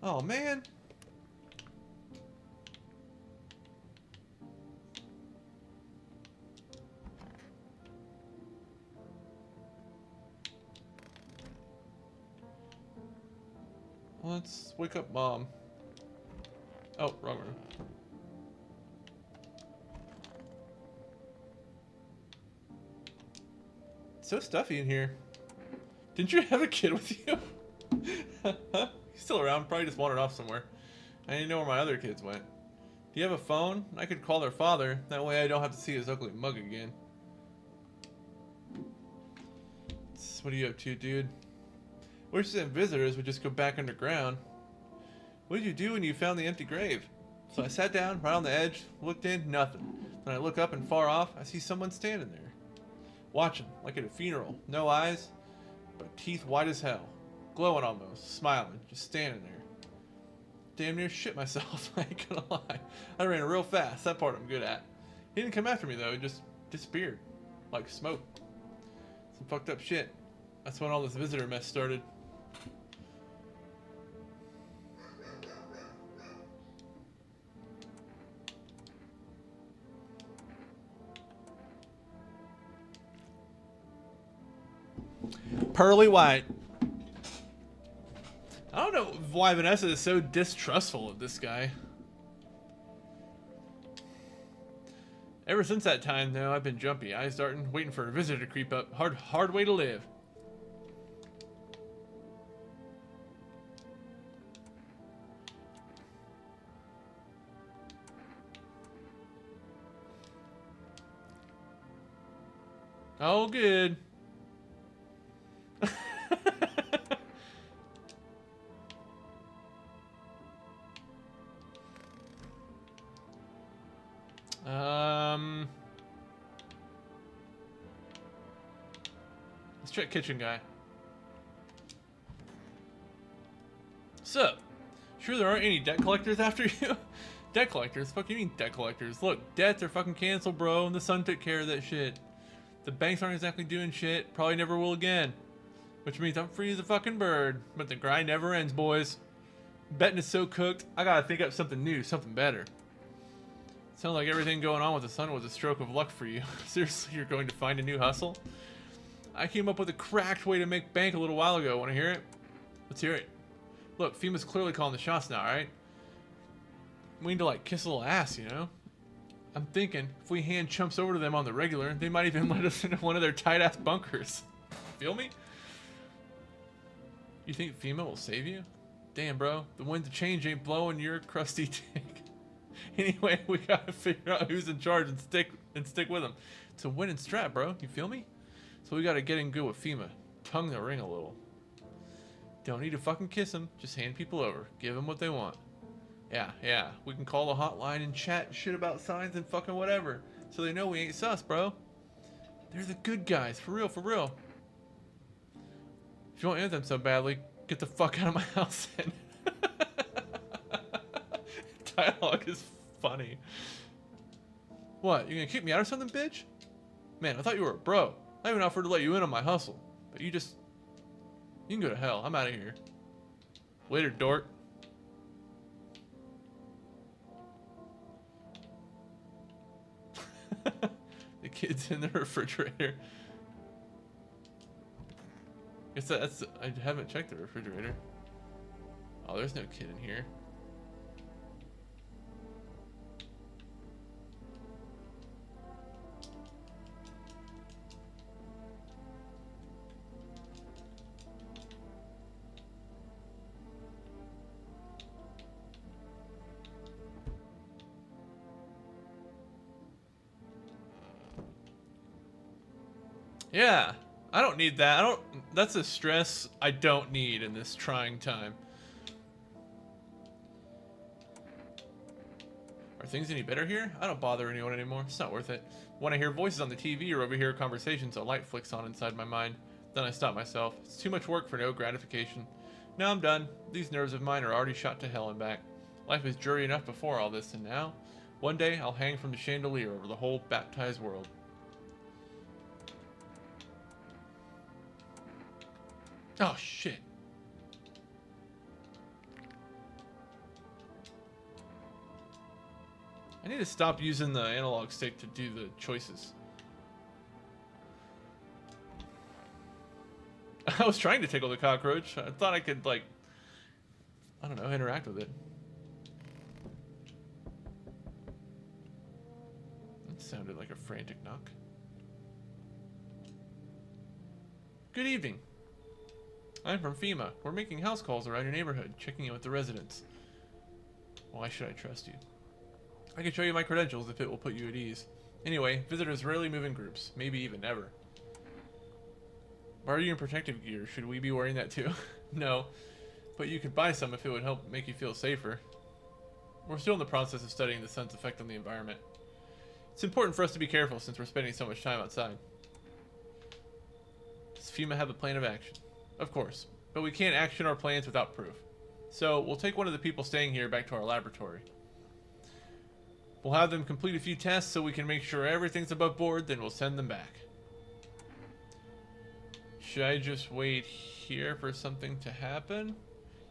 Oh, man. Let's wake up Mom. Oh, wrong room. It's so stuffy in here. Didn't you have a kid with you? He's still around. Probably just wandered off somewhere. I didn't know where my other kids went. Do you have a phone? I could call their father. That way I don't have to see his ugly mug again. What are you up to, dude? Wish that visitors would just go back underground. What did you do when you found the empty grave? So I sat down right on the edge, looked in, nothing. Then I look up and far off, I see someone standing there. Watching, like at a funeral. No eyes, but teeth white as hell. Glowing almost, smiling, just standing there. Damn near shit myself, I ain't gonna lie. I ran real fast, that part I'm good at. He didn't come after me though, he just disappeared. Like smoke. Some fucked up shit. That's when all this visitor mess started. Pearly white. I don't know why Vanessa is so distrustful of this guy. Ever since that time, though, I've been jumpy, eyes darting, waiting for a visitor to creep up. Hard way to live. Oh, good. Let's check kitchen guy. Sup? Sure there aren't any debt collectors after you? Debt collectors? Fuck you mean debt collectors? Look, debts are fucking canceled, bro, and the sun took care of that shit. The banks aren't exactly doing shit. Probably never will again. Which means I'm free as a fucking bird. But the grind never ends, boys. Betting is so cooked, I gotta think up something new, something better. Sounds like everything going on with the sun was a stroke of luck for you. Seriously, you're going to find a new hustle? I came up with a cracked way to make bank a little while ago. Want to hear it? Let's hear it. Look, FEMA's clearly calling the shots now, alright? We need to, like, kiss a little ass, you know? I'm thinking, if we hand chumps over to them on the regular, they might even let us into one of their tight-ass bunkers. Feel me? You think FEMA will save you? Damn, bro. The wind of change ain't blowing your crusty dick. Anyway, we gotta figure out who's in charge and stick with them. It's a winning strat, bro. You feel me? So we gotta get in good with FEMA. Tongue the ring a little. Don't need to fucking kiss them. Just hand people over. Give them what they want. Yeah. We can call the hotline and chat shit about signs and fucking whatever. So they know we ain't sus, bro. They're the good guys. For real. If you want Anthem so badly, get the fuck out of my house then. Dialogue is funny. What, you gonna kick me out or something, bitch? Man, I thought you were a bro. I even offered to let you in on my hustle. But you can go to hell. I'm out of here. Later, dork. The kid's in the refrigerator. Guess that's... I haven't checked the refrigerator. Oh, there's no kid in here. Yeah, I don't need that. That's a stress I don't need in this trying time. Are things any better here? I don't bother anyone anymore. It's not worth it. When I hear voices on the TV or overhear conversations, a light flicks on inside my mind. Then I stop myself. It's too much work for no gratification. Now I'm done. These nerves of mine are already shot to hell and back. Life was dreary enough before all this, and now, one day, I'll hang from the chandelier over the whole baptized world. Oh, shit. I need to stop using the analog stick to do the choices. I was trying to tickle the cockroach. I thought I could, like, I don't know, interact with it. That sounded like a frantic knock. Good evening. I'm from FEMA. We're making house calls around your neighborhood, checking in with the residents. Why should I trust you? I can show you my credentials if it will put you at ease. Anyway, visitors rarely move in groups, maybe even never. Why are you in protective gear? Should we be wearing that too? No, but you could buy some if it would help make you feel safer. We're still in the process of studying the sun's effect on the environment. It's important for us to be careful since we're spending so much time outside. Does FEMA have a plan of action? Of course, but we can't action our plans without proof. So, we'll take one of the people staying here back to our laboratory. We'll have them complete a few tests so we can make sure everything's above board, then we'll send them back. Should I just wait here for something to happen?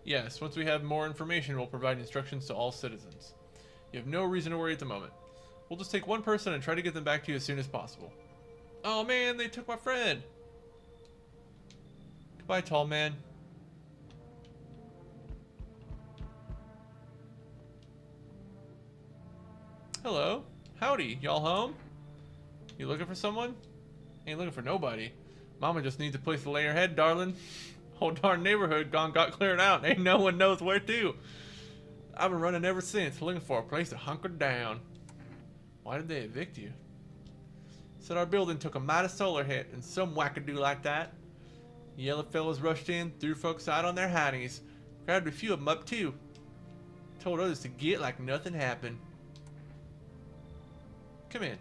Yes, once we have more information, we'll provide instructions to all citizens. You have no reason to worry at the moment. We'll just take one person and try to get them back to you as soon as possible. Oh man, they took my friend! Goodbye, tall man. Hello. Howdy. Y'all home? You looking for someone? Ain't looking for nobody. Mama just needs a place to lay her head, darling. Whole darn neighborhood got cleared out. Ain't no one knows where to. I've been running ever since, looking for a place to hunker down. Why did they evict you? Said our building took a mighty solar hit and some wackadoo like that. Yellow fellas rushed in, threw folks out on their hidings. Grabbed a few of them up too. Told others to get like nothing happened. Come in.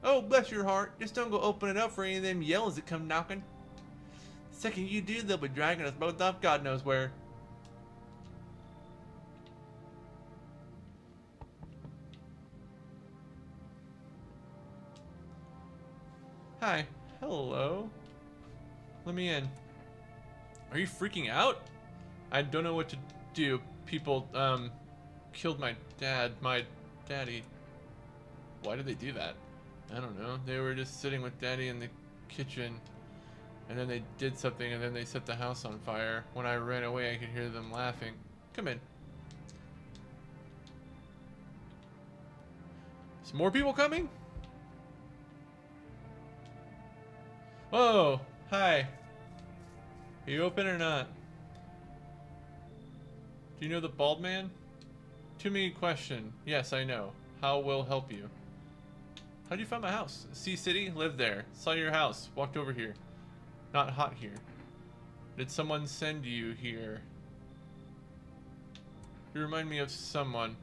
Oh, bless your heart. Just don't go open it up for any of them yells that come knocking. The second you do, they'll be dragging us both off God knows where. Hi. Hello. Let me in. Are you freaking out? I don't know what to do. People, killed my daddy. Why did they do that? I don't know. They were just sitting with Daddy in the kitchen, and then they did something, and then they set the house on fire. When I ran away, I could hear them laughing. Come in. Is more people coming? Whoa! Hi. Are you open or not? Do you know the bald man? Too many question. Yes, I know. How will help you? How'd you find my house? Sea City? Lived there. Saw your house. Walked over here. Not hot here. Did someone send you here? You remind me of someone.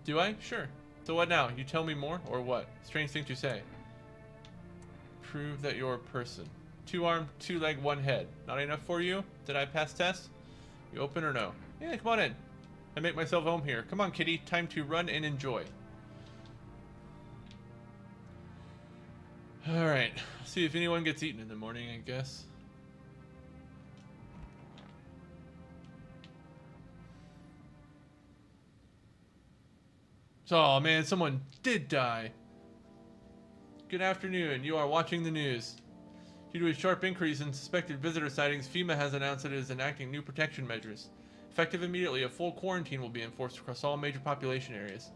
Do I? Sure. So what now? You tell me more, or what? Strange thing to say. Prove that you're a person. 2 arm, 2 leg, 1 head. Not enough for you? Did I pass test? You open or no? Yeah, come on in. I make myself home here. Come on, kitty. Time to run and enjoy. Alright. See if anyone gets eaten in the morning, I guess. Oh man, someone did die. Good afternoon. You are watching the news. Due to a sharp increase in suspected visitor sightings, FEMA has announced it is enacting new protection measures. Effective immediately, a full quarantine will be enforced across all major population areas.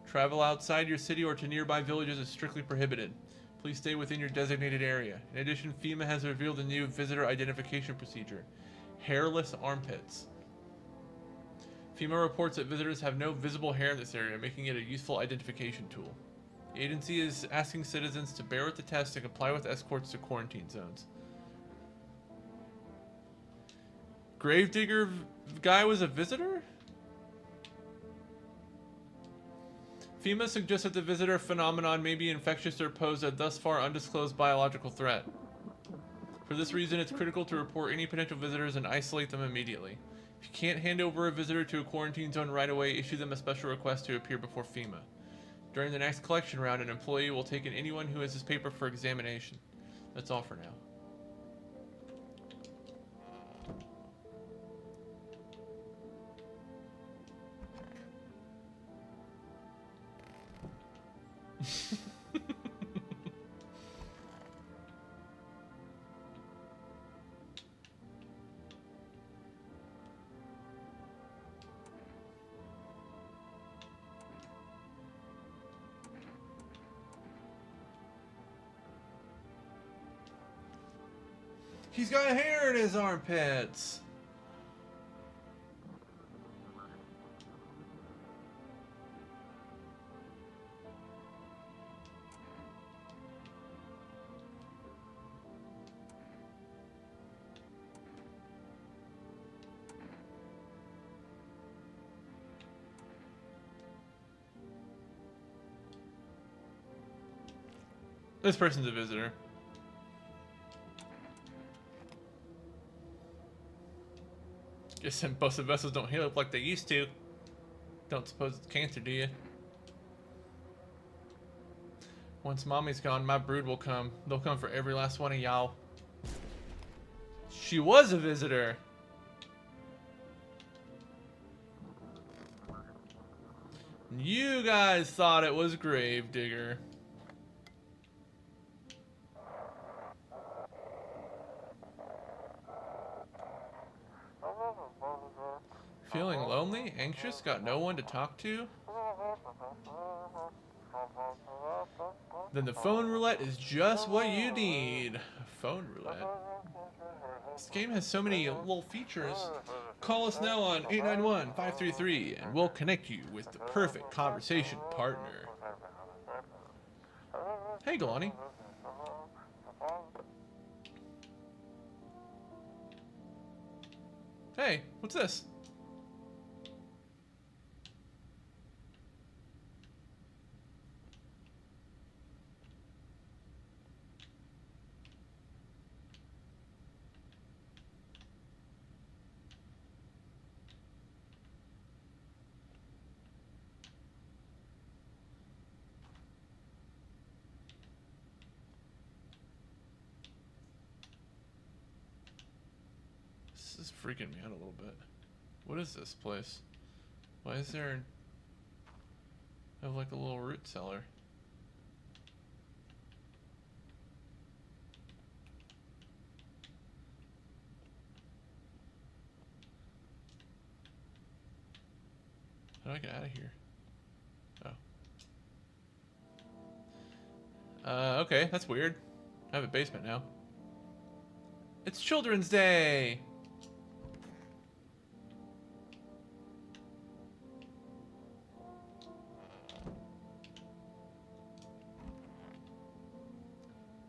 Travel outside your city or to nearby villages is strictly prohibited. Please stay within your designated area. In addition, FEMA has revealed a new visitor identification procedure: hairless armpits. FEMA reports that visitors have no visible hair in this area, making it a useful identification tool. The agency is asking citizens to bear with the test and comply with escorts to quarantine zones. Gravedigger guy was a visitor? FEMA suggests that the visitor phenomenon may be infectious or pose a thus far undisclosed biological threat. For this reason, it's critical to report any potential visitors and isolate them immediately. If you can't hand over a visitor to a quarantine zone right away, issue them a special request to appear before FEMA. During the next collection round, an employee will take in anyone who has his paper for examination. That's all for now. He's got hair in his armpits. This person's a visitor. Guess busted vessels don't heal up like they used to. Don't suppose it's cancer, do you? Once mommy's gone, my brood will come. They'll come for every last one of y'all. She was a visitor. You guys thought it was Gravedigger. Feeling lonely? Anxious? Got no one to talk to? Then the phone roulette is just what you need. Phone roulette. This game has so many little features. Call us now on 891-533 and we'll connect you with the perfect conversation partner. Hey, Galani. Hey, what's this? is freaking me out a little bit. What is this place? Why is there... I have like a little root cellar. How do I get out of here? Oh. Okay, that's weird. I have a basement now. It's Children's Day!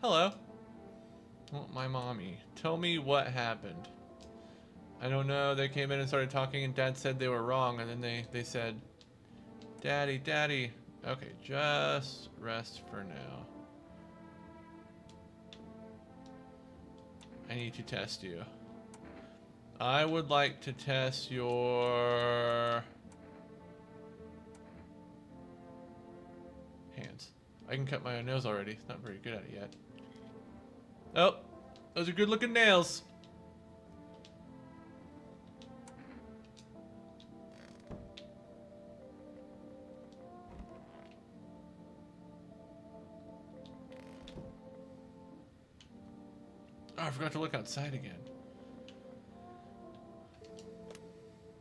Hello. Oh, my mommy. Tell me what happened. I don't know. They came in and started talking and Dad said they were wrong and then they said, Daddy, Daddy. Okay, just rest for now. I need to test you. I would like to test your hands. I can cut my own nails already. Not very good at it yet. Oh, those are good looking nails. Oh, I forgot to look outside again.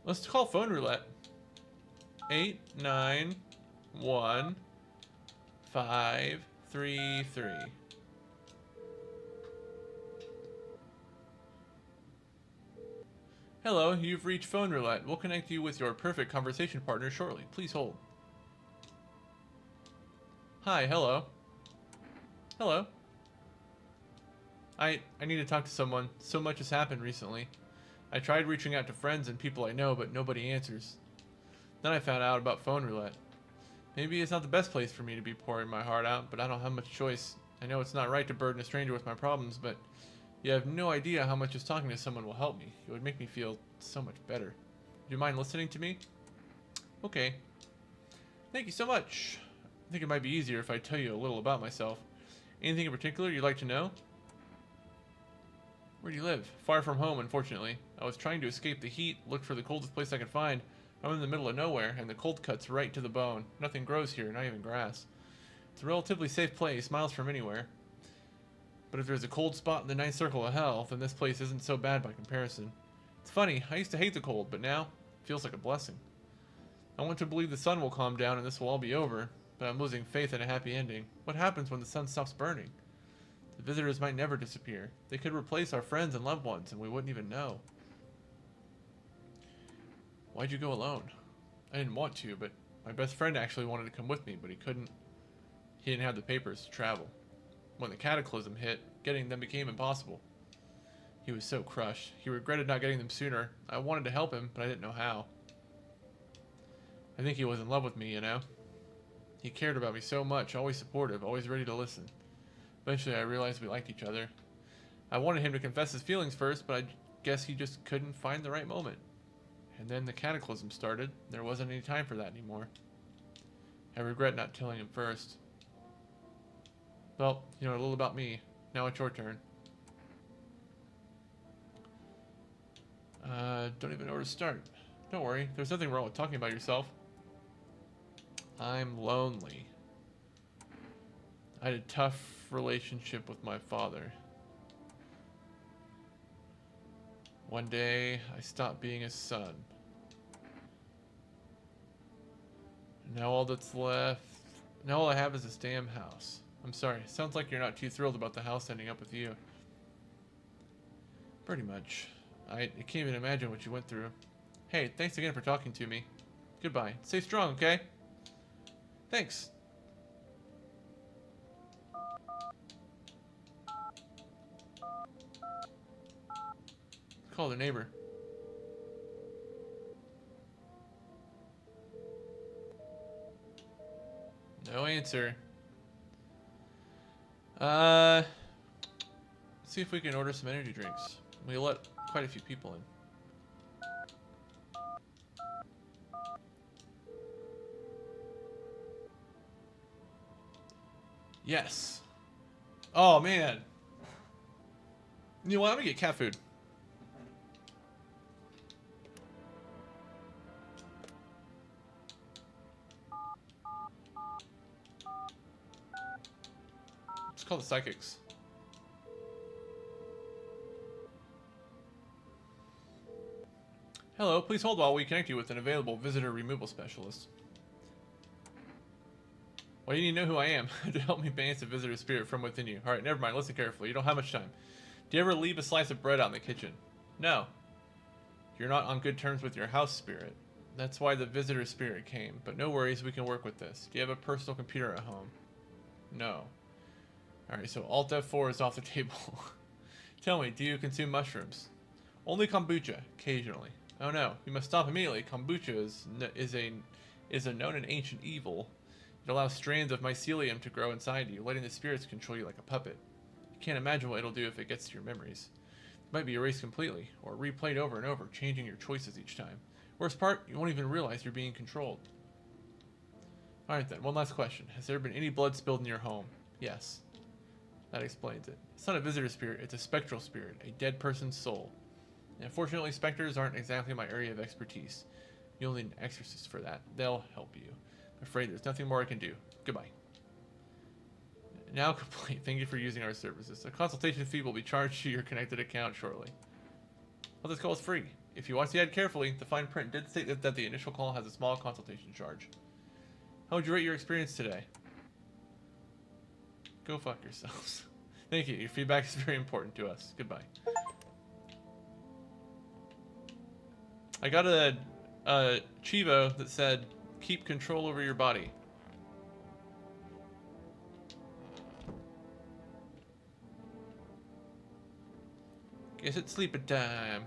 Let's call phone roulette. 891533. Hello, you've reached phone roulette. We'll connect you with your perfect conversation partner shortly. Please hold. Hi, hello. Hello. I need to talk to someone. So much has happened recently. I tried reaching out to friends and people I know, but nobody answers. Then I found out about phone roulette. Maybe it's not the best place for me to be pouring my heart out, but I don't have much choice. I know it's not right to burden a stranger with my problems, but you have no idea how much just talking to someone will help me. It would make me feel so much better. Do you mind listening to me? Okay. Thank you so much. I think it might be easier if I tell you a little about myself. Anything in particular you'd like to know? Where do you live? Far from home, unfortunately. I was trying to escape the heat, look for the coldest place I could find. I'm in the middle of nowhere, and the cold cuts right to the bone. Nothing grows here, not even grass. It's a relatively safe place, miles from anywhere. But if there's a cold spot in the ninth circle of hell, then this place isn't so bad by comparison. It's funny, I used to hate the cold, but now, it feels like a blessing. I want to believe the sun will calm down and this will all be over, but I'm losing faith in a happy ending. What happens when the sun stops burning? The visitors might never disappear. They could replace our friends and loved ones, and we wouldn't even know. Why'd you go alone? I didn't want to, but my best friend actually wanted to come with me, but he couldn't. He didn't have the papers to travel. When the cataclysm hit, getting them became impossible. He was so crushed. He regretted not getting them sooner. I wanted to help him, but I didn't know how. I think he was in love with me, you know? He cared about me so much, always supportive, always ready to listen. Eventually, I realized we liked each other. I wanted him to confess his feelings first, but I guess he just couldn't find the right moment. And then the cataclysm started. There wasn't any time for that anymore. I regret not telling him first. Well, you know a little about me. Now it's your turn. Don't even know where to start. Don't worry, there's nothing wrong with talking about yourself. I'm lonely. I had a tough relationship with my father. One day, I stopped being his son. Now all that's left... Now all I have is this damn house. I'm sorry, sounds like you're not too thrilled about the house ending up with you. Pretty much. I can't even imagine what you went through. Hey, thanks again for talking to me. Goodbye. Stay strong, okay? Thanks. Call the neighbor. No answer. Let's see if we can order some energy drinks. We let quite a few people in. Yes. Oh man. You know what? I'm gonna get cat food. call the psychics. Hello, please hold while we connect you with an available visitor removal specialist. Why do you need to know who I am? To help me banish the visitor spirit from within you. Alright, never mind, listen carefully. You don't have much time. Do you ever leave a slice of bread out in the kitchen? No. You're not on good terms with your house spirit. That's why the visitor spirit came. But no worries, we can work with this. Do you have a personal computer at home? No. Alright, so Alt F4 is off the table. Tell me, do you consume mushrooms? Only kombucha, occasionally. Oh no, you must stop immediately. Kombucha is a known and ancient evil. It allows strands of mycelium to grow inside you, letting the spirits control you like a puppet. You can't imagine what it'll do if it gets to your memories. It might be erased completely, or replayed over and over, changing your choices each time. Worst part, you won't even realize you're being controlled. Alright then, one last question. Has there been any blood spilled in your home? Yes. That explains it. It's not a visitor spirit, it's a spectral spirit, a dead person's soul. And unfortunately, specters aren't exactly my area of expertise. You'll need an exorcist for that. They'll help you. I'm afraid there's nothing more I can do. Goodbye. Now complete. Thank you for using our services. A consultation fee will be charged to your connected account shortly. Well, this call is free. If you watch the ad carefully, the fine print did state that the initial call has a small consultation charge. How would you rate your experience today? Go fuck yourselves. Thank you. Your feedback is very important to us. Goodbye. I got a Chivo that said, keep control over your body. Guess it's sleeping time.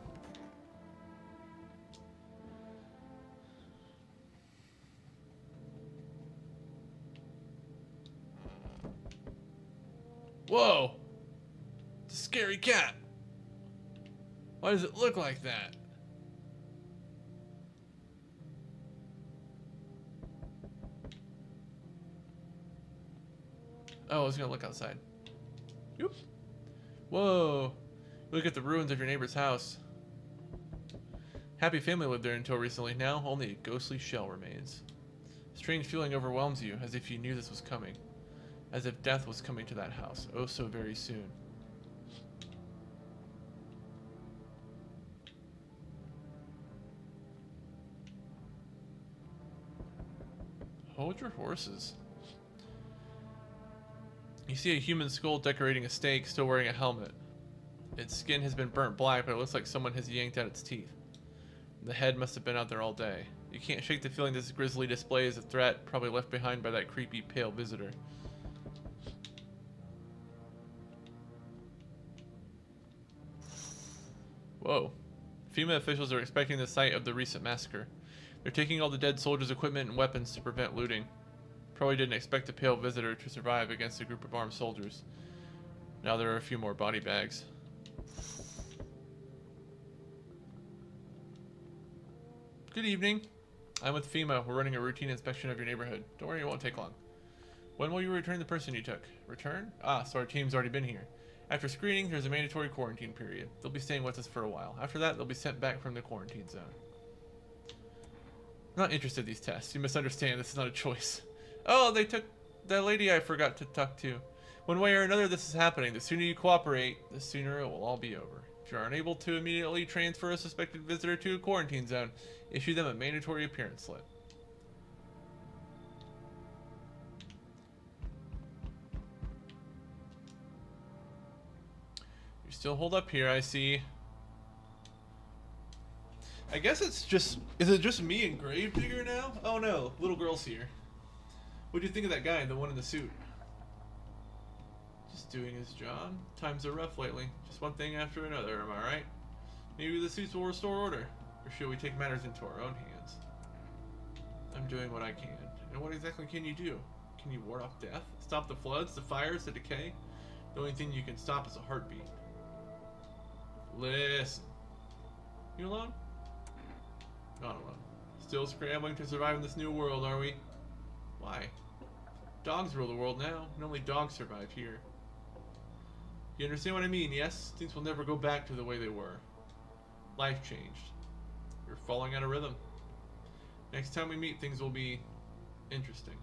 Whoa! It's a scary cat. Why does it look like that? Oh, I was gonna look outside. Oop. Whoa. Look at the ruins of your neighbor's house. Happy family lived there until recently. Now, only a ghostly shell remains. A strange feeling overwhelms you, as if you knew this was coming. As if death was coming to that house, oh so very soon. Hold your horses. You see a human skull decorating a stake, still wearing a helmet. Its skin has been burnt black, but it looks like someone has yanked out its teeth. The head must have been out there all day. You can't shake the feeling this grisly display is a threat, probably left behind by that creepy, pale visitor. Whoa. FEMA officials are expecting the site of the recent massacre. They're taking all the dead soldiers' equipment and weapons to prevent looting. Probably didn't expect a pale visitor to survive against a group of armed soldiers. Now there are a few more body bags. Good evening. I'm with FEMA. We're running a routine inspection of your neighborhood. Don't worry, it won't take long. When will you return the person you took? Return? Ah, so our team's already been here. After screening, there's a mandatory quarantine period. They'll be staying with us for a while. After that, they'll be sent back from the quarantine zone. I'm not interested in these tests. You misunderstand. This is not a choice. Oh, they took that lady I forgot to talk to. One way or another, this is happening. The sooner you cooperate, the sooner it will all be over. If you are unable to immediately transfer a suspected visitor to a quarantine zone, issue them a mandatory appearance slip. You still hold up here, I see. I guess it's just... Is it just me and Gravedigger now? Oh no, little girl's here. What'd you think of that guy, the one in the suit? Just doing his job. Times are rough lately. Just one thing after another, am I right? Maybe the suits will restore order. Or should we take matters into our own hands? I'm doing what I can. And what exactly can you do? Can you ward off death? Stop the floods, the fires, the decay? The only thing you can stop is a heartbeat. Listen. You alone? Not alone. Still scrambling to survive in this new world, are we? Why? Dogs rule the world now, and only dogs survive here. You understand what I mean, yes? Things will never go back to the way they were. Life changed. You're falling out of rhythm. Next time we meet, things will be interesting.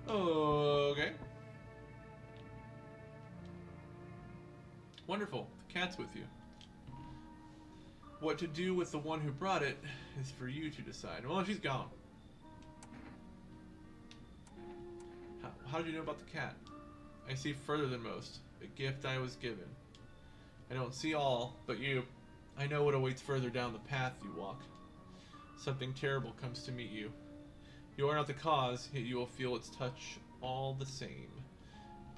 Okay. Wonderful. The cat's with you. What to do with the one who brought it is for you to decide. Well, she's gone. How did you know about the cat? I see further than most. A gift I was given. I don't see all, but you. I know what awaits further down the path you walk. Something terrible comes to meet you. You are not the cause, yet you will feel its touch all the same.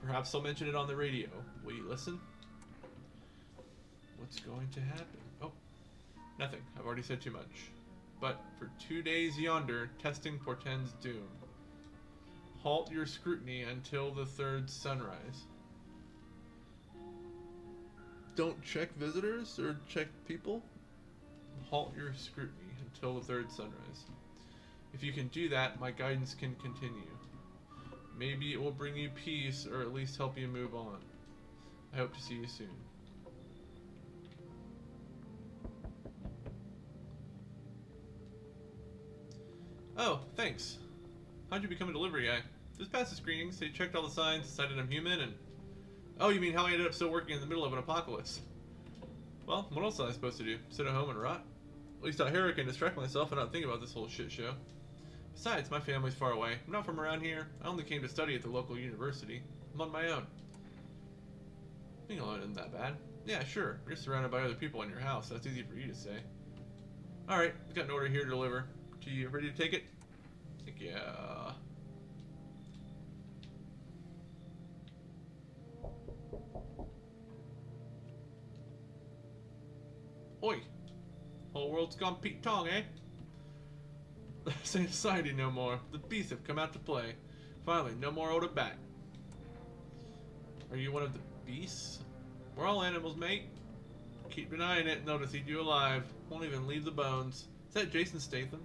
Perhaps I'll mention it on the radio. Will you listen? What's going to happen? Oh, nothing. I've already said too much. But for 2 days yonder, testing portends doom. Halt your scrutiny until the third sunrise. Don't check visitors or check people. Halt your scrutiny until the third sunrise. If you can do that, my guidance can continue. Maybe it will bring you peace or at least help you move on. I hope to see you soon. Oh, thanks. How'd you become a delivery guy? Just past the screenings, they checked all the signs, decided I'm human, and... Oh, you mean how I ended up still working in the middle of an apocalypse? Well, what else was I supposed to do? Sit at home and rot? At least out here I can distract myself and not think about this whole shit show. Besides, my family's far away. I'm not from around here. I only came to study at the local university. I'm on my own. Being alone isn't that bad. Yeah, sure. You're surrounded by other people in your house. That's easy for you to say. Alright, I've got an order here to deliver. To you ready to take it? Heck yeah. Oi! Whole world's gone Pete Tong, eh? This ain't society no more. The beasts have come out to play. Finally, no more older back. Are you one of the beasts? We're all animals, mate. Keep denying it and they'll just eat you alive. Won't even leave the bones. Is that Jason Statham?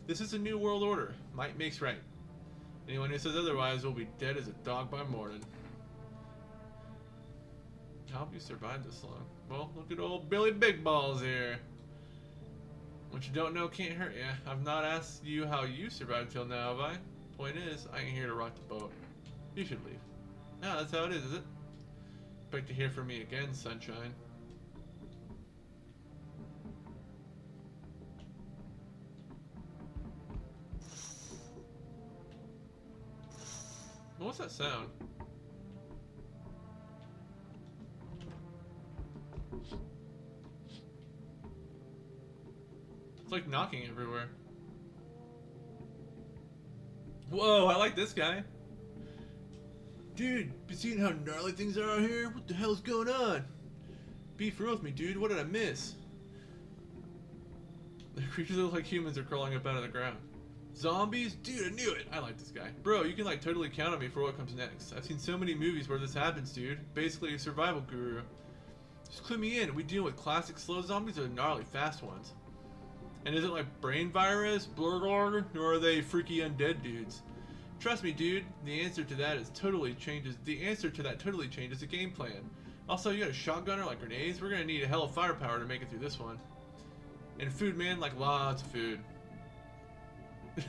This is a new world order. Might makes right. Anyone who says otherwise will be dead as a dog by morning. How have you survived this long? Well, look at old Billy Big Balls here. What you don't know can't hurt ya. I've not asked you how you survived till now, have I? Point is, I ain't here to rock the boat. You should leave. Yeah, that's how it is it? Expect to hear from me again, sunshine. What's that sound? It's like knocking everywhere. Whoa, I like this guy. Dude, you seen how gnarly things are out here? What the hell's going on? Be for real with me, dude. What did I miss? The creatures that look like humans are crawling up out of the ground. Zombies? Dude, I knew it. I like this guy. Bro, you can like totally count on me for what comes next. I've seen so many movies where this happens, dude. Basically a survival guru. Just clue me in. Are we dealing with classic slow zombies or gnarly fast ones? And is it like brain virus, Blurgard, or are they freaky undead dudes? Trust me, dude. The answer to that totally changes the game plan. Also, you got a shotgun or like grenades? We're gonna need a hell of firepower to make it through this one. And food, man, like lots of food.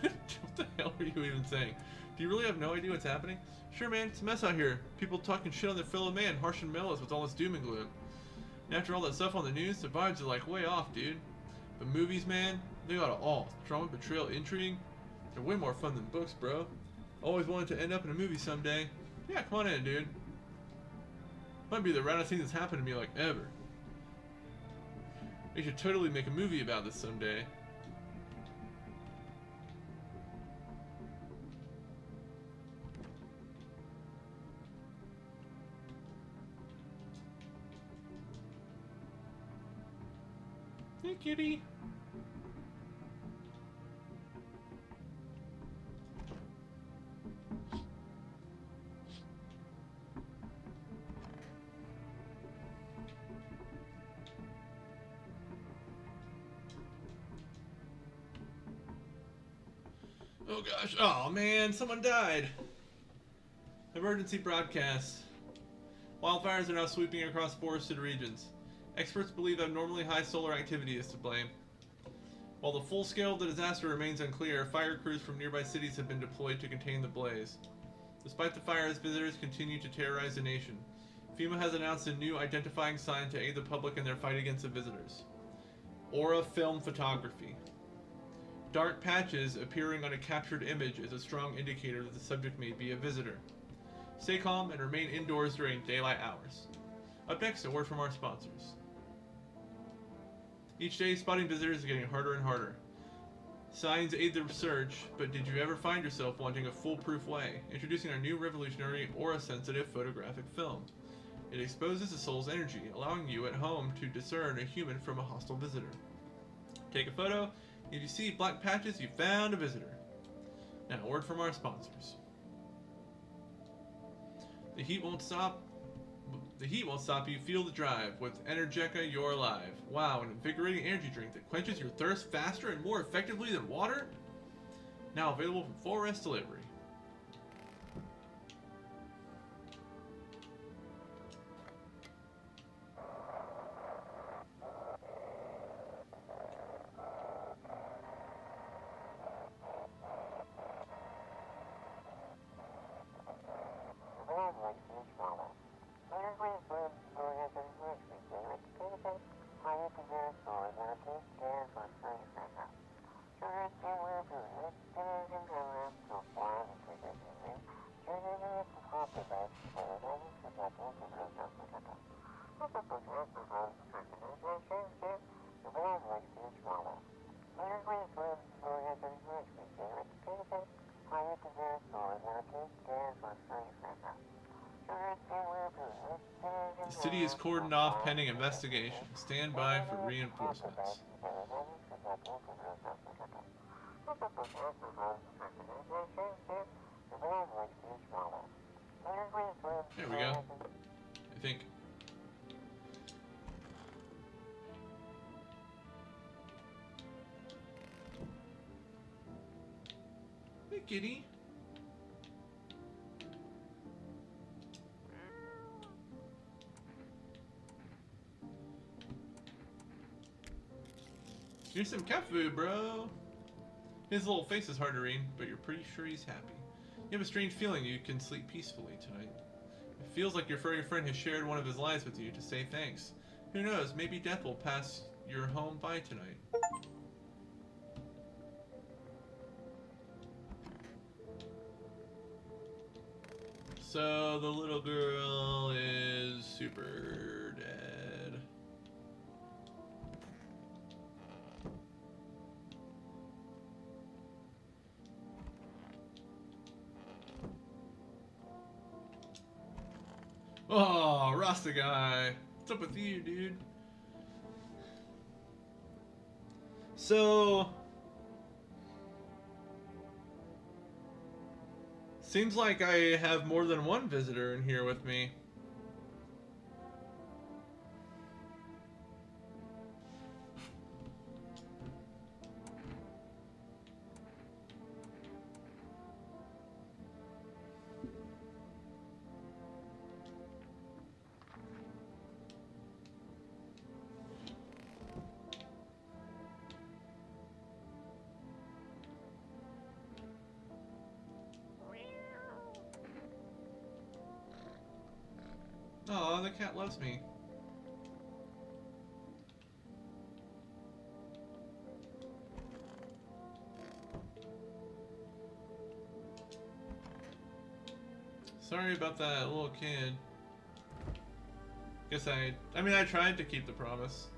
What the hell are you even saying? Do you really have no idea what's happening? Sure, man, it's a mess out here. People talking shit on their fellow man, harsh and mellows with all this doom and gloom. And after all that stuff on the news, the vibes are like way off, dude. The movies, man, they got it all. Drama, betrayal, intrigue. They're way more fun than books, bro. Always wanted to end up in a movie someday. Yeah, come on in, dude. Might be the raddest thing that's happened to me like ever. We should totally make a movie about this someday. Hey, kitty. Oh gosh, oh man, someone died. Emergency broadcast. Wildfires are now sweeping across forested regions. Experts believe abnormally high solar activity is to blame. While the full scale of the disaster remains unclear, fire crews from nearby cities have been deployed to contain the blaze. Despite the fires, visitors continue to terrorize the nation. FEMA has announced a new identifying sign to aid the public in their fight against the visitors. Aura Film Photography. Dark patches appearing on a captured image is a strong indicator that the subject may be a visitor. Stay calm and remain indoors during daylight hours. Up next, a word from our sponsors. Each day, spotting visitors is getting harder and harder. Signs aid the search, but did you ever find yourself wanting a foolproof way? Introducing our new revolutionary Aura-sensitive photographic film. It exposes the soul's energy, allowing you at home to discern a human from a hostile visitor. Take a photo. If you see black patches, you found a visitor. Now, a word from our sponsors. The heat won't stop you. Feel the drive with Energeca You're Alive. Wow, an invigorating energy drink that quenches your thirst faster and more effectively than water? Now available for full rest delivery. The city is cordoned off pending investigation. Stand by for reinforcements. There we go. I think. Hey, kitty. Here's some cat food, bro. His little face is hard to read, but you're pretty sure he's happy. You have a strange feeling you can sleep peacefully tonight. It feels like your furry friend has shared one of his lives with you to say thanks. Who knows, maybe death will pass your home by tonight. So the little girl is super dead. Oh, Rasta guy. What's up with you, dude? So, seems like I have more than one visitor in here with me. Oh, the cat loves me. Sorry about that little kid. Guess I tried to keep the promise.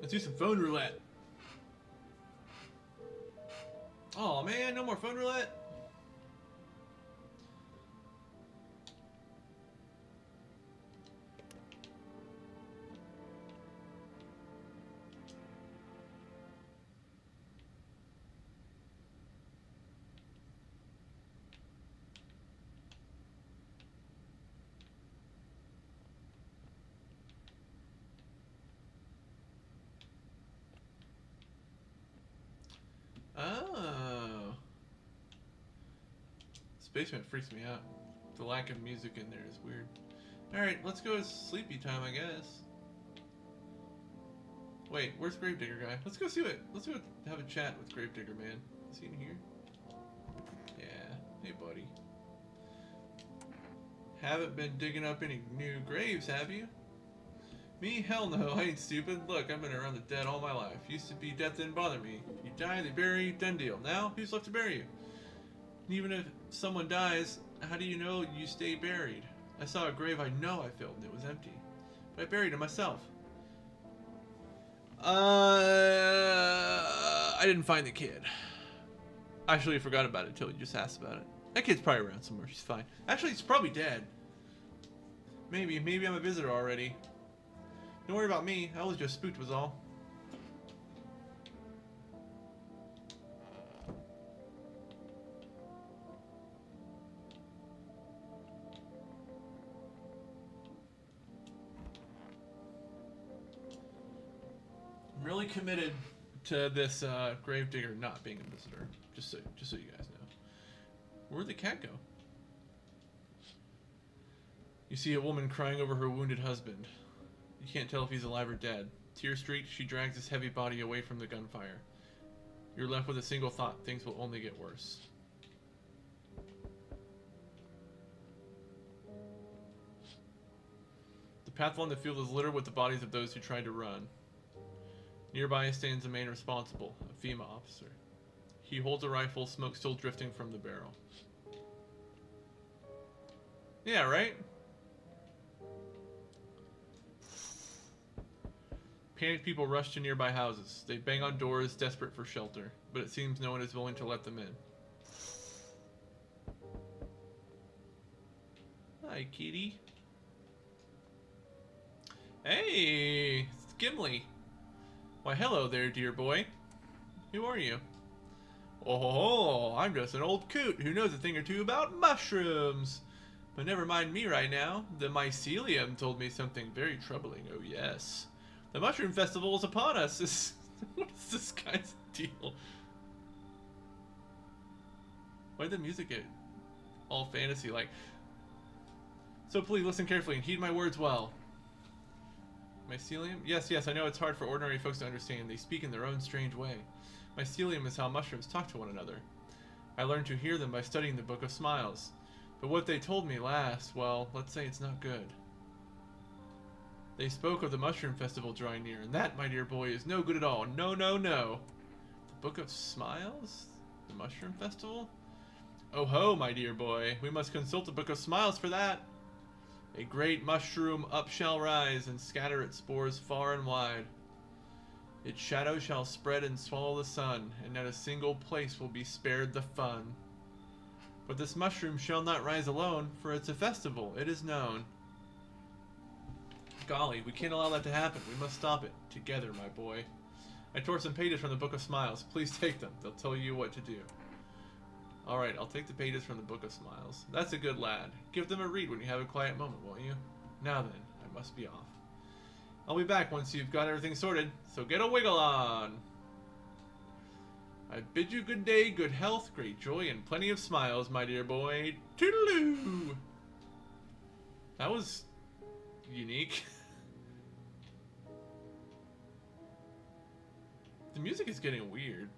Let's do some phone roulette. Oh man, no more phone roulette? basement freaks me out. The lack of music in there is weird. Alright, let's go to sleepy time, I guess. Wait, where's Gravedigger guy? Let's go see it. Let's go have a chat with Gravedigger man. Is he in here? Yeah. Hey, buddy. Haven't been digging up any new graves, have you? Me? Hell no, I ain't stupid. Look, I've been around the dead all my life. Used to be death didn't bother me. You die, they bury you, done deal. Now, who's left to bury you? And even if someone dies, how do you know you stay buried? I saw a grave I know I filled and it was empty. But I buried it myself. I didn't find the kid. I actually forgot about it until you just asked about it. That kid's probably around somewhere. She's fine. Actually, it's probably dead. Maybe I'm a visitor already. Don't worry about me. I was just spooked was all. I'm really committed to this Gravedigger not being a visitor. Just so you guys know. Where'd the cat go? You see a woman crying over her wounded husband. You can't tell if he's alive or dead. Tear-streaked, she drags his heavy body away from the gunfire. You're left with a single thought: things will only get worse. The path along the field is littered with the bodies of those who tried to run. Nearby stands the man responsible, a FEMA officer. He holds a rifle, smoke still drifting from the barrel. Yeah, right? Panicked people rush to nearby houses. They bang on doors, desperate for shelter, but it seems no one is willing to let them in. Hi, kitty. Hey, it's Gimli. Why, hello there, dear boy. Who are you? Oh, I'm just an old coot who knows a thing or two about mushrooms. But never mind me right now. The mycelium told me something very troubling. Oh, yes. The Mushroom Festival is upon us. What is this guy's deal? Why did the music get all fantasy-like? So please listen carefully and heed my words well. Mycelium? Yes, I know it's hard for ordinary folks to understand. They speak in their own strange way. Mycelium is how mushrooms talk to one another. I learned to hear them by studying the Book of Smiles. But what they told me last, well, let's say it's not good. They spoke of the Mushroom Festival drawing near, and that, my dear boy, is no good at all. No, no, no. The Book of Smiles? The Mushroom Festival? Oh ho, my dear boy, we must consult the Book of Smiles for that. A great mushroom up shall rise and scatter its spores far and wide. Its shadow shall spread and swallow the sun, and not a single place will be spared the fun. But this mushroom shall not rise alone, for it's a festival, it is known. Golly, we can't allow that to happen. We must stop it. Together, my boy. I tore some pages from the Book of Smiles. Please take them. They'll tell you what to do. Alright, I'll take the pages from the Book of Smiles. That's a good lad. Give them a read when you have a quiet moment, won't you? Now then, I must be off. I'll be back once you've got everything sorted, so get a wiggle on! I bid you good day, good health, great joy, and plenty of smiles, my dear boy. Toodaloo! That was unique. The music is getting weird.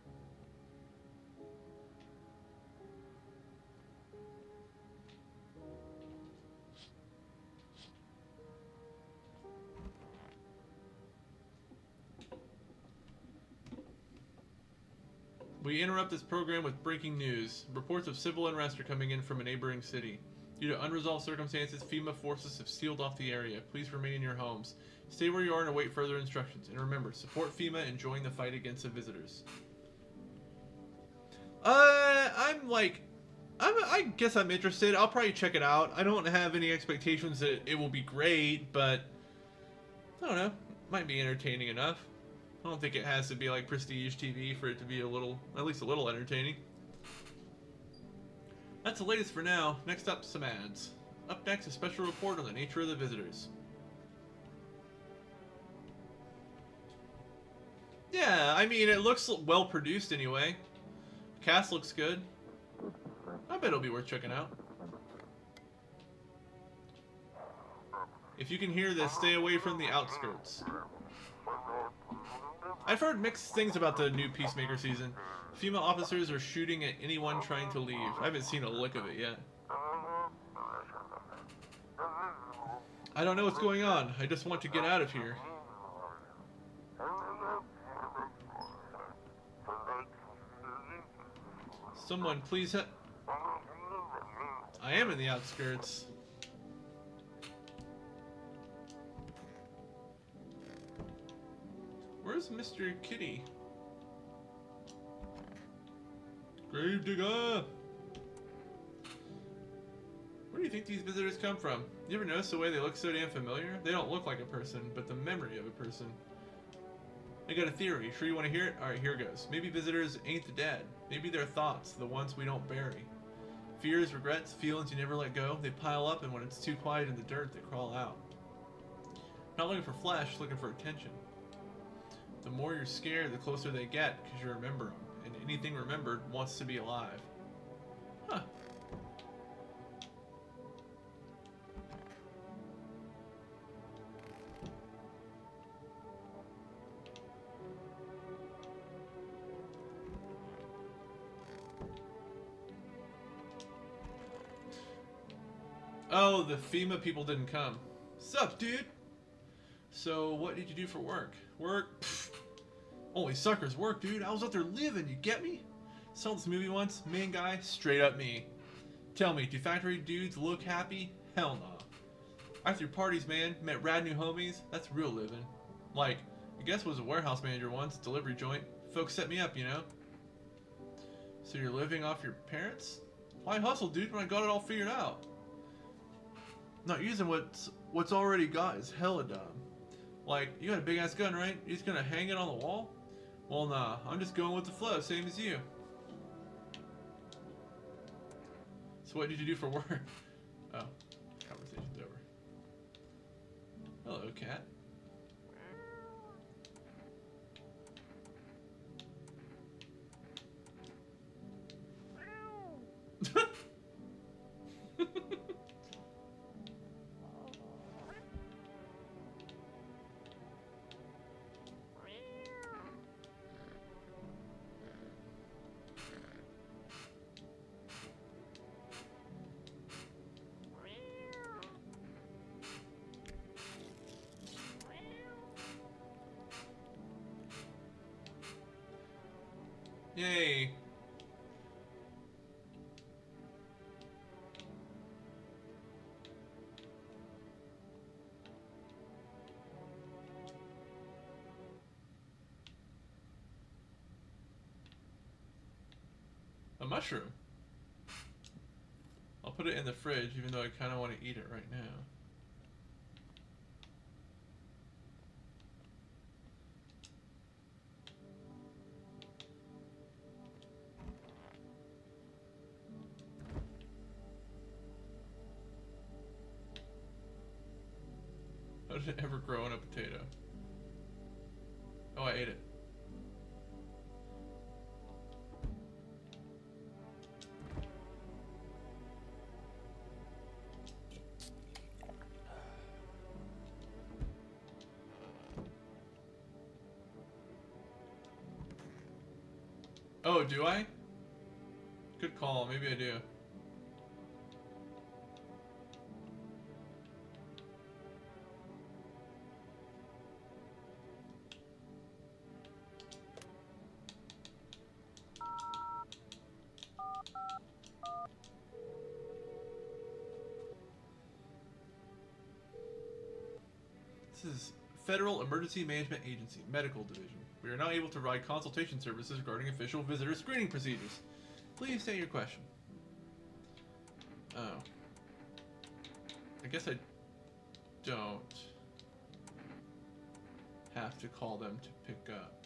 We interrupt this program with breaking news. Reports of civil unrest are coming in from a neighboring city. Due to unresolved circumstances, FEMA forces have sealed off the area. Please remain in your homes. Stay where you are and await further instructions. And remember, support FEMA and join the fight against the visitors. I guess I'm interested. I'll probably check it out. I don't have any expectations that it will be great, but I don't know. Might be entertaining enough. I don't think it has to be like prestige TV for it to be at least a little entertaining. That's the latest for now. Next up, some ads. Up next, a special report on the nature of the visitors. Yeah, I mean, it looks well produced anyway. Cast looks good. I'm bet it'll be worth checking out. If you can hear this, stay away from the outskirts. I've heard mixed things about the new Peacemaker season. Female officers are shooting at anyone trying to leave. I haven't seen a lick of it yet. I don't know what's going on. I just want to get out of here. Someone please I am in the outskirts. Where's Mr. Kitty? Gravedigger! Where do you think these visitors come from? You ever notice the way they look so damn familiar? They don't look like a person, but the memory of a person. I got a theory. Sure you want to hear it? Alright, here goes. Maybe visitors ain't the dead. Maybe they're thoughts, the ones we don't bury. Fears, regrets, feelings you never let go, they pile up, and when it's too quiet in the dirt, they crawl out. Not looking for flesh, looking for attention. The more you're scared, the closer they get, because you remember them. And anything remembered wants to be alive. Huh. Oh, the FEMA people didn't come. Sup, dude? So, what did you do for work? Work? Pfft. Only suckers work, dude. I was out there living, you get me? Saw this movie once, main guy, straight up me. Tell me, do factory dudes look happy? Hell no. I threw parties, man. Met rad new homies. That's real living. Like, I guess was a warehouse manager once, delivery joint. Folks set me up, you know? So you're living off your parents? Why hustle, dude, when I got it all figured out? Not using what's already got is hella dumb. Like, you got a big ass gun, right? You're just gonna hang it on the wall? Well, nah, I'm just going with the flow, same as you. So what did you do for work? Oh, conversation's over. Hello, cat. Yay. A mushroom. I'll put it in the fridge, even though I kind of want to eat it right now. How did it ever grow in a potato? Oh, I ate it. Oh, do I? Good call, maybe I do. This is Federal Emergency Management Agency, Medical Division. We are now able to provide consultation services regarding official visitor screening procedures. Please state your question. Oh. I guess I don't have to call them to pick up.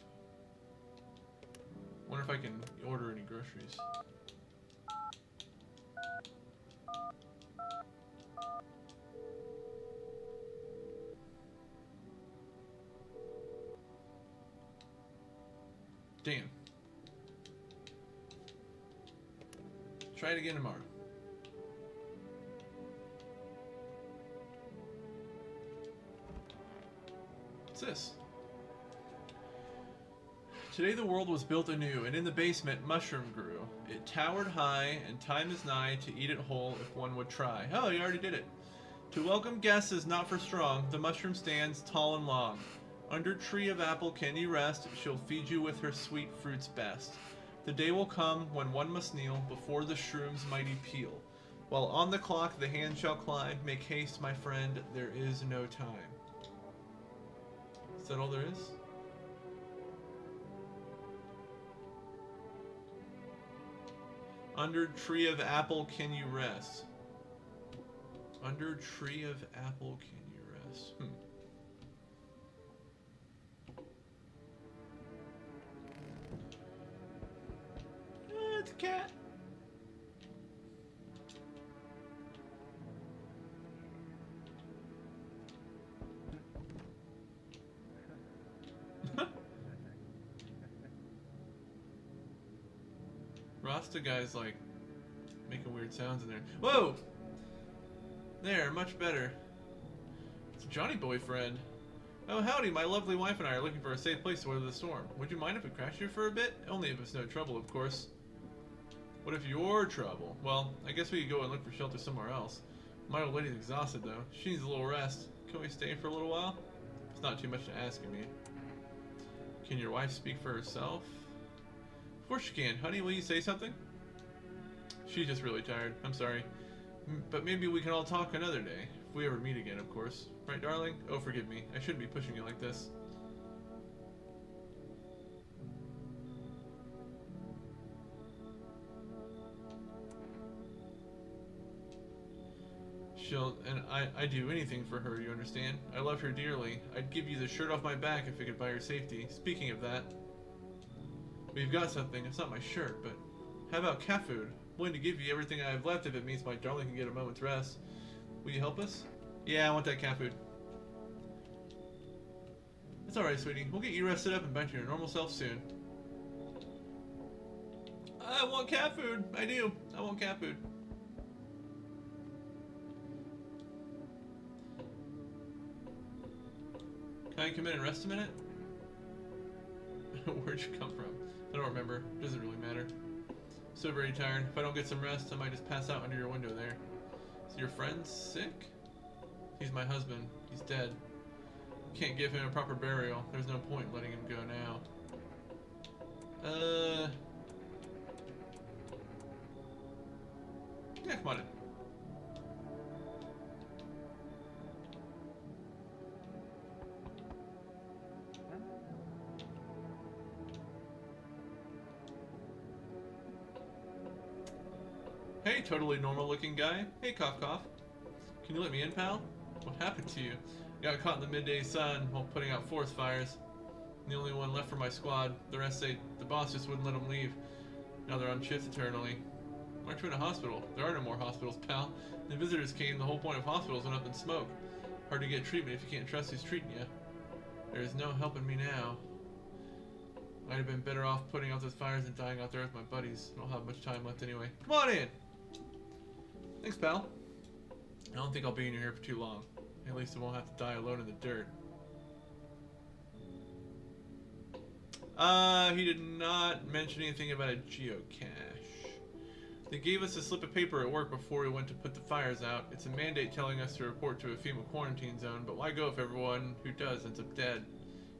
Wonder if I can order any groceries. Damn. Try it again tomorrow. What's this? Today the world was built anew, and in the basement mushroom grew. It towered high, and time is nigh to eat it whole if one would try. Oh, you already did it. To welcome guests is not for strong. The mushroom stands tall and long. Under tree of apple can you rest. She'll feed you with her sweet fruits best. The day will come when one must kneel before the shroom's mighty peel. While on the clock the hand shall climb. Make haste, my friend, there is no time. Is that all there is? Under tree of apple can you rest. Under tree of apple can you rest. It's a cat. Rasta guy's like making weird sounds in there. Whoa! There, much better. It's Johnny boyfriend. Oh howdy, my lovely wife and I are looking for a safe place to weather the storm. Would you mind if we crashed here for a bit? Only if it's no trouble, of course. What if you're trouble? Well, I guess we could go and look for shelter somewhere else. My old lady's exhausted though. She needs a little rest. Can we stay for a little while? It's not too much to ask of me. Can your wife speak for herself? Of course she can. Honey, will you say something? She's just really tired. I'm sorry. But maybe we can all talk another day. If we ever meet again, of course. Right, darling? Oh, forgive me. I shouldn't be pushing you like this. And I'd do anything for her, you understand? I love her dearly. I'd give you the shirt off my back if it could buy her safety. Speaking of that, we've got something. It's not my shirt, but how about cat food? I'm willing to give you everything I have left if it means my darling can get a moment's rest. Will you help us? Yeah, I want that cat food. It's alright, sweetie. We'll get you rested up and back to your normal self soon. I want cat food. I do. I want cat food. Can I come in and rest a minute? Where'd you come from? I don't remember. Doesn't really matter. So very tired. If I don't get some rest, I might just pass out under your window there. Is your friend sick? He's my husband. He's dead. Can't give him a proper burial. There's no point in letting him go now. Yeah, come on in. Hey, totally normal looking guy. Hey, cough cough. Can you let me in, pal? What happened to you? Got caught in the midday sun while putting out forest fires. I'm the only one left for my squad. The rest say the boss just wouldn't let them leave. Now they're on shift eternally. Why aren't you in a hospital? There are no more hospitals, pal. The visitors came, the whole point of hospitals went up in smoke. Hard to get treatment if you can't trust who's treating you. There is no helping me now. I'd have been better off putting out those fires than dying out there with my buddies. I don't have much time left anyway. Come on in! Thanks, pal. I don't think I'll be in here for too long. At least I won't have to die alone in the dirt. He did not mention anything about a geocache. They gave us a slip of paper at work before we went to put the fires out. It's a mandate telling us to report to a FEMA quarantine zone, but why go if everyone who does ends up dead?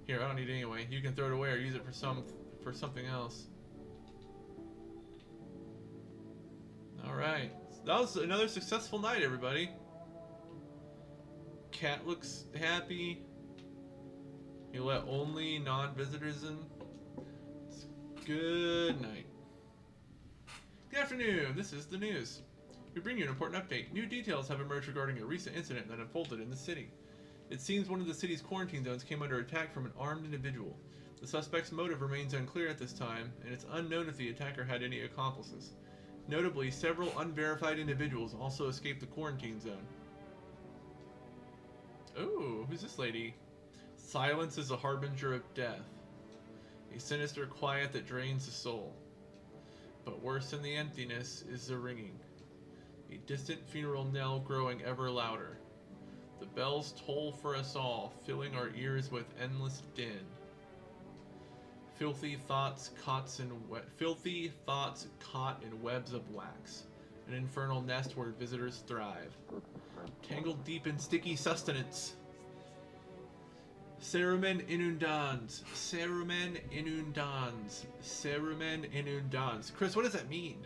Here, I don't need it anyway. You can throw it away or use it for something else. Alright. That was another successful night, everybody. Cat looks happy. You let only non-visitors in. It's good night. Good afternoon. This is the news. We bring you an important update. New details have emerged regarding a recent incident that unfolded in the city. It seems one of the city's quarantine zones came under attack from an armed individual. The suspect's motive remains unclear at this time, and it's unknown if the attacker had any accomplices. Notably, several unverified individuals also escaped the quarantine zone. Oh, who's this lady? Silence is a harbinger of death. A sinister quiet that drains the soul. But worse than the emptiness is the ringing. A distant funeral knell growing ever louder. The bells toll for us all, filling our ears with endless din. Filthy thoughts caught in webs of wax, an infernal nest where visitors thrive, tangled deep in sticky sustenance. Cerumen inundans, cerumen inundans, cerumen inundans. Chris, what does that mean?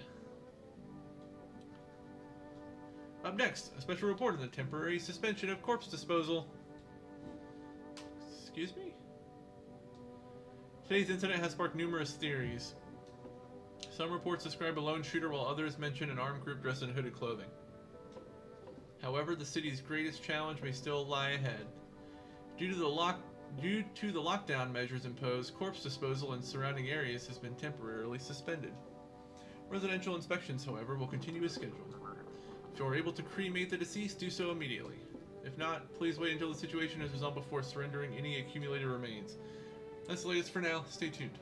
Up next, a special report on the temporary suspension of corpse disposal. Excuse me? Today's incident has sparked numerous theories. Some reports describe a lone shooter while others mention an armed group dressed in hooded clothing. However, the city's greatest challenge may still lie ahead. Due to the lockdown measures imposed, corpse disposal in surrounding areas has been temporarily suspended. Residential inspections, however, will continue as scheduled. If you are able to cremate the deceased, do so immediately. If not, please wait until the situation is resolved before surrendering any accumulated remains. That's the latest for now. Stay tuned.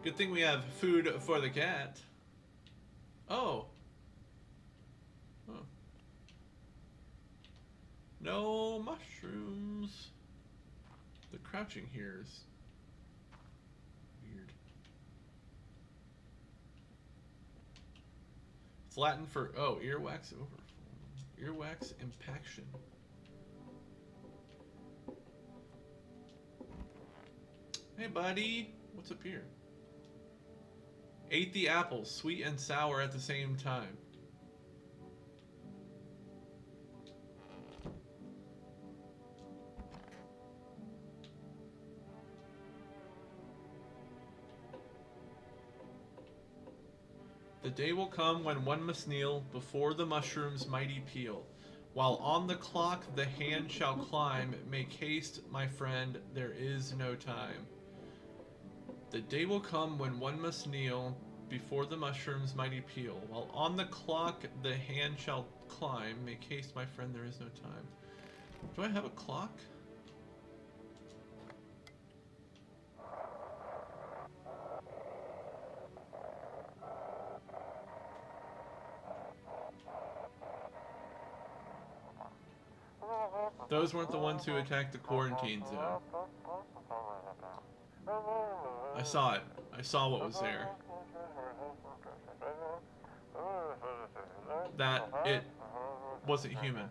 Good thing we have food for the cat. Oh. Huh. No mushrooms. The crouching here is weird. It's Latin for, oh, earwax overflow. Earwax impaction. Hey, buddy. What's up here? Ate the apples, sweet and sour at the same time. The day will come when one must kneel before the mushroom's mighty peel. While on the clock the hand shall climb, make haste, my friend, there is no time. The day will come when one must kneel before the mushroom's mighty peel. While on the clock the hand shall climb, make haste, my friend, there is no time. Do I have a clock? Those weren't the ones who attacked the quarantine zone. I saw it. I saw what was there. That it wasn't human.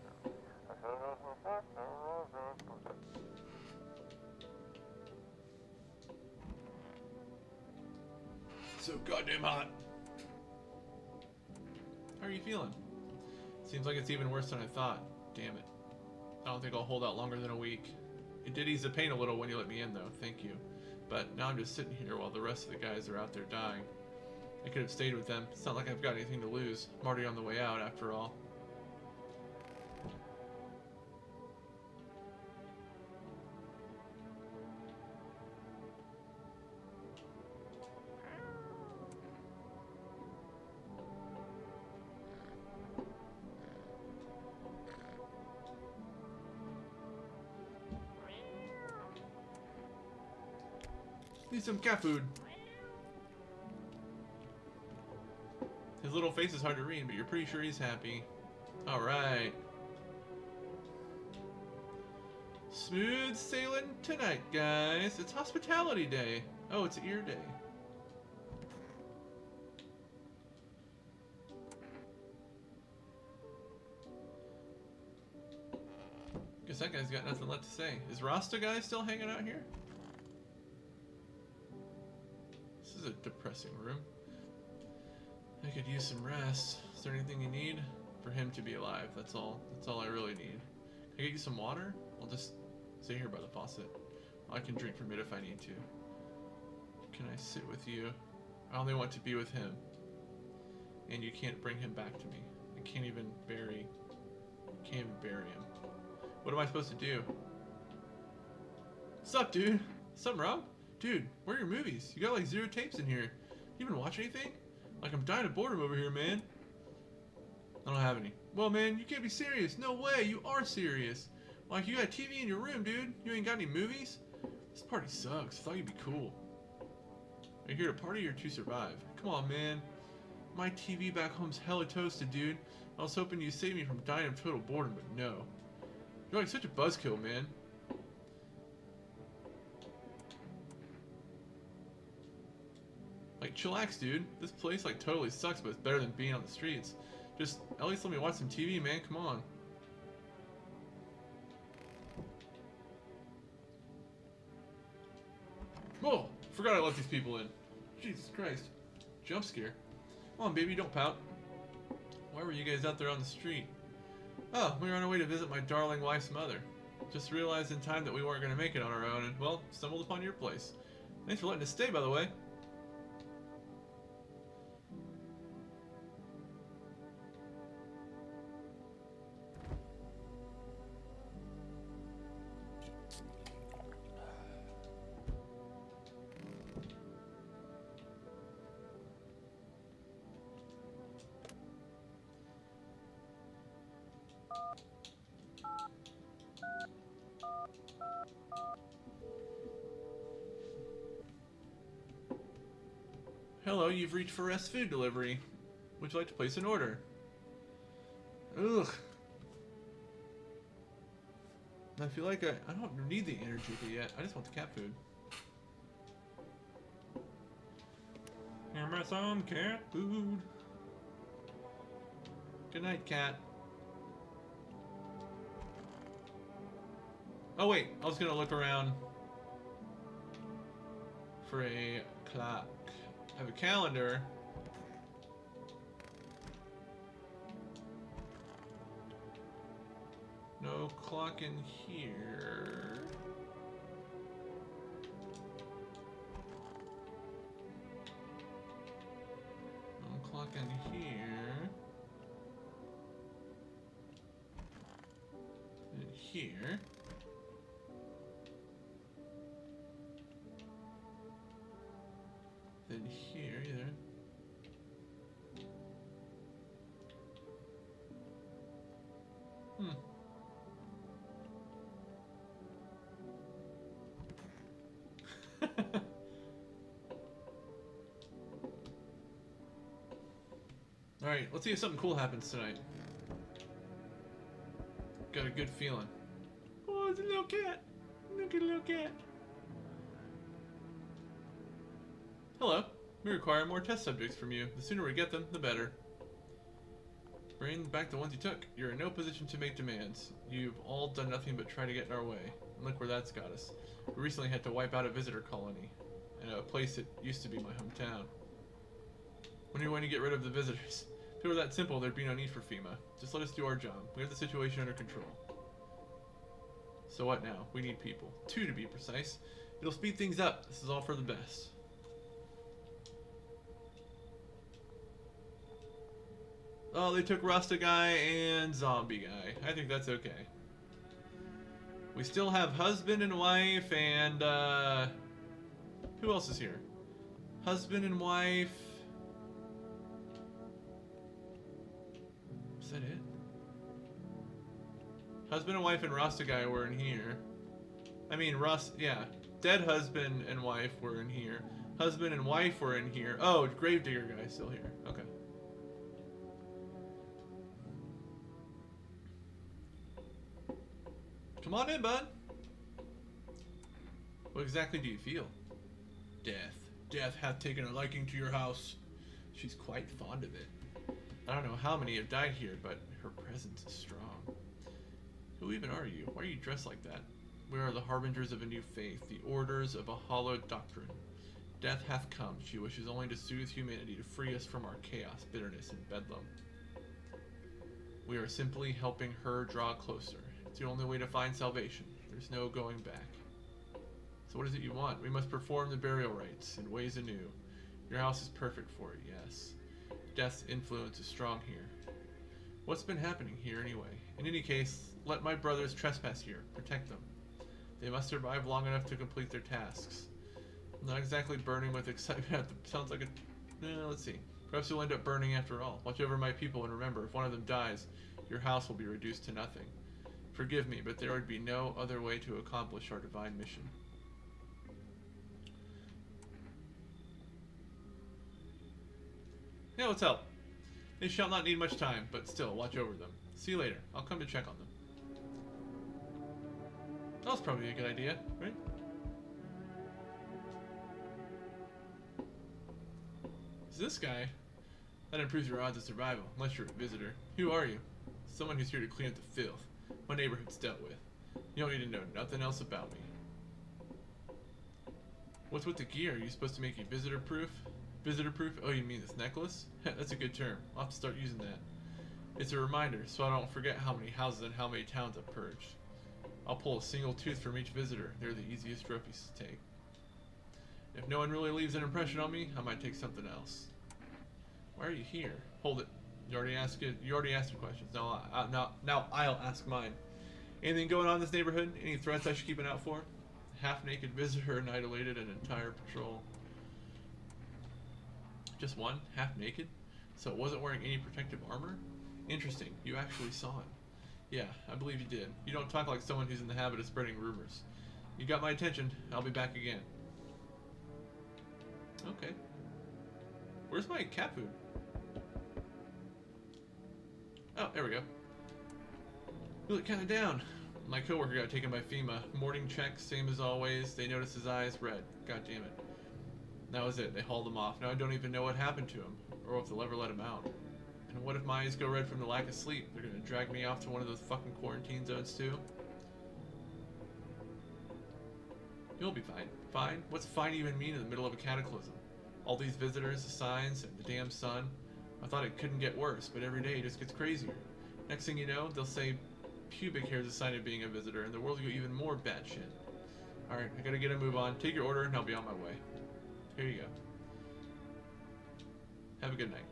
So goddamn hot. How are you feeling? Seems like it's even worse than I thought. Damn it. I don't think I'll hold out longer than a week. It did ease the pain a little when you let me in, though. Thank you. But now I'm just sitting here while the rest of the guys are out there dying. I could have stayed with them. It's not like I've got anything to lose. I'm already on the way out, after all. Need some cat food. His little face is hard to read, but you're pretty sure he's happy. Alright. Smooth sailing tonight, guys. It's hospitality day. Oh, it's ear day. Guess that guy's got nothing left to say. Is Rasta guy still hanging out here? This is a depressing room. I could use some rest. Is there anything you need? For him to be alive, that's all. That's all I really need. Can I get you some water? I'll just stay here by the faucet. I can drink from it if I need to. Can I sit with you? I only want to be with him. And you can't bring him back to me. I can't even bury him. What am I supposed to do? What's up, dude? Something wrong? Dude, where are your movies? You got like 0 tapes in here. You even watch anything? Like, I'm dying of boredom over here, man. I don't have any. Well, man, you can't be serious. No way, you are serious. Like, you got a TV in your room, dude. You ain't got any movies? This party sucks. I thought you'd be cool. Are you here to party or to survive? Come on, man. My TV back home's hella toasted, dude. I was hoping you'd save me from dying of total boredom, but no. You're like such a buzzkill, man. Like, chillax, dude. This place, like, totally sucks, but it's better than being on the streets. Just, at least let me watch some TV, man. Come on. Whoa! Forgot I let these people in. Jesus Christ. Jump scare. Come on, baby, don't pout. Why were you guys out there on the street? Oh, we were on our way to visit my darling wife's mother. Just realized in time that we weren't going to make it on our own, and, well, stumbled upon your place. Thanks for letting us stay, by the way. Hello, you've reached for Rest Food Delivery. Would you like to place an order? Ugh. I feel like I don't need the energy yet. I just want the cat food. Give me some cat food. Good night, cat. Oh wait, I was gonna look around for a clock. I have a calendar. No clock in here. No clock in here. In here. Then here either. Alright, let's see if something cool happens tonight. Got a good feeling. Oh, it's a little cat. Look at a little cat. Hello. We require more test subjects from you. The sooner we get them, the better. Bring back the ones you took. You're in no position to make demands. You've all done nothing but try to get in our way. And look where that's got us. We recently had to wipe out a visitor colony. In a place that used to be my hometown. When are you going to get rid of the visitors? If it were that simple, there'd be no need for FEMA. Just let us do our job. We have the situation under control. So what now? We need people. 2 to be precise. It'll speed things up. This is all for the best. Oh, they took Rasta Guy and Zombie Guy. I think that's okay. We still have husband and wife and, who else is here? Husband and wife. Is that it? Husband and wife and Rasta Guy were in here. I mean, yeah. Dead husband and wife were in here. Husband and wife were in here. Oh, Gravedigger Guy's still here. Okay. Come on in, bud. What exactly do you feel? Death. Death hath taken a liking to your house. She's quite fond of it. I don't know how many have died here, but her presence is strong. Who even are you? Why are you dressed like that? We are the harbingers of a new faith, the orders of a hallowed doctrine. Death hath come. She wishes only to soothe humanity, to free us from our chaos, bitterness, and bedlam. We are simply helping her draw closer. It's the only way to find salvation. There's no going back. So what is it you want? We must perform the burial rites in ways anew. Your house is perfect for it, yes. Death's influence is strong here. What's been happening here anyway? In any case, let my brothers trespass here. Protect them. They must survive long enough to complete their tasks. I'm not exactly burning with excitement. Sounds like a... let's see. Perhaps you'll end up burning after all. Watch over my people and remember, if one of them dies, your house will be reduced to nothing. Forgive me, but there would be no other way to accomplish our divine mission. Yeah, let's help. They shall not need much time, but still, watch over them. See you later. I'll come to check on them. That was probably a good idea, right? Is this guy? That improves your odds of survival, unless you're a visitor. Who are you? Someone who's here to clean up the filth my neighborhood's dealt with. You don't need to know nothing else about me. What's with the gear? Are you supposed to make you visitor proof? Visitor proof? Oh, you mean this necklace? That's a good term. I'll have to start using that. It's a reminder, so I don't forget how many houses and how many towns I've purged. I'll pull a single tooth from each visitor. They're the easiest trophies to take. If no one really leaves an impression on me, I might take something else. Why are you here? Hold it. You already asked your questions. Now I'll ask mine. Anything going on in this neighborhood? Any threats I should keep an eye out for? Half-naked visitor annihilated an entire patrol. Just one? Half-naked? So it wasn't wearing any protective armor? Interesting. You actually saw him. Yeah, I believe you did. You don't talk like someone who's in the habit of spreading rumors. You got my attention. I'll be back again. Okay. Where's my cat food? Oh, there we go. You look kind of down. My coworker got taken by FEMA. Morning check, same as always. They noticed his eyes red. God damn it. That was it. They hauled him off. Now I don't even know what happened to him, or if they'll ever let him out. And what if my eyes go red from the lack of sleep? They're gonna drag me off to one of those fucking quarantine zones too? You'll be fine. Fine? What's fine even mean in the middle of a cataclysm? All these visitors, the signs, and the damn sun. I thought it couldn't get worse, but every day it just gets crazier. Next thing you know, they'll say pubic hair is a sign of being a visitor, and the world will go even more batshit. Alright, I gotta get a move on. Take your order, and I'll be on my way. Here you go. Have a good night.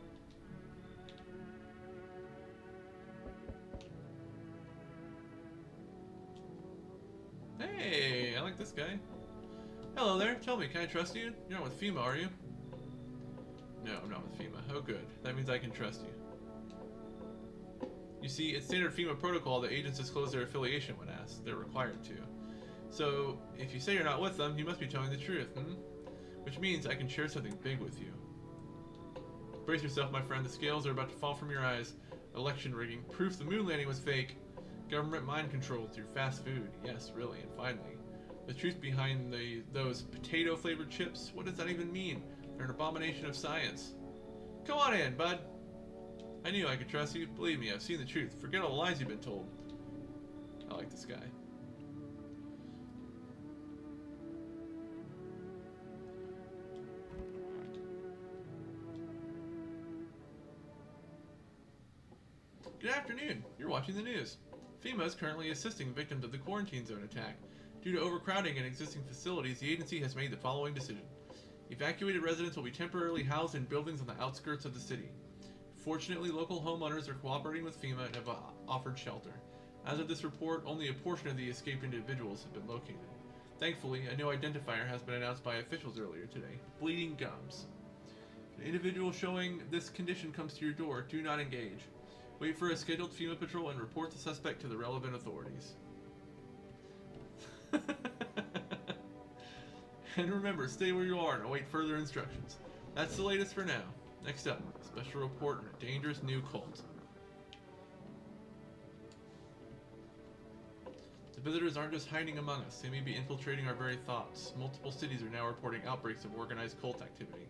Hey, I like this guy. Hello there. Tell me, can I trust you? You're not with FEMA, are you? No, I'm not with FEMA. Oh, good. That means I can trust you. You see, it's standard FEMA protocol that agents disclose their affiliation when asked. They're required to. So, if you say you're not with them, you must be telling the truth, Which means I can share something big with you. Brace yourself, my friend. The scales are about to fall from your eyes. Election rigging. Proof the moon landing was fake. Government mind control through fast food. Yes, really. And finally, the truth behind those potato-flavored chips. What does that even mean? They're an abomination of science. Come on in, bud. I knew I could trust you. Believe me, I've seen the truth. Forget all the lies you've been told. I like this guy. Good afternoon. You're watching the news. FEMA is currently assisting victims of the quarantine zone attack. Due to overcrowding in existing facilities, the agency has made the following decision. Evacuated residents will be temporarily housed in buildings on the outskirts of the city. Fortunately, local homeowners are cooperating with FEMA and have offered shelter. As of this report, only a portion of the escaped individuals have been located. Thankfully, a new identifier has been announced by officials earlier today. Bleeding gums. If an individual showing this condition comes to your door, do not engage. Wait for a scheduled FEMA patrol and report the suspect to the relevant authorities. And remember, stay where you are and await further instructions. That's the latest for now. Next up, special report on a dangerous new cult. The visitors aren't just hiding among us, they may be infiltrating our very thoughts. Multiple cities are now reporting outbreaks of organized cult activity.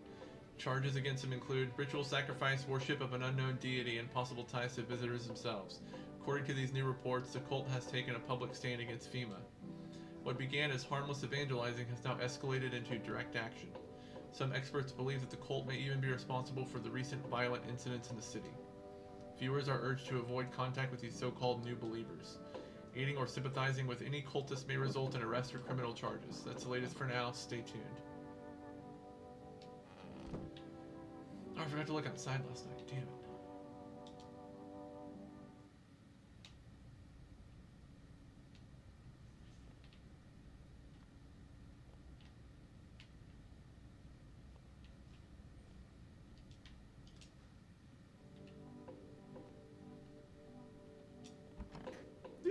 Charges against them include ritual sacrifice, worship of an unknown deity, and possible ties to visitors themselves. According to these new reports, the cult has taken a public stand against FEMA. What began as harmless evangelizing has now escalated into direct action. Some experts believe that the cult may even be responsible for the recent violent incidents in the city. Viewers are urged to avoid contact with these so-called new believers. Aiding or sympathizing with any cultist may result in arrest or criminal charges. That's the latest for now. Stay tuned. Oh, I forgot to look outside last night. Damn it.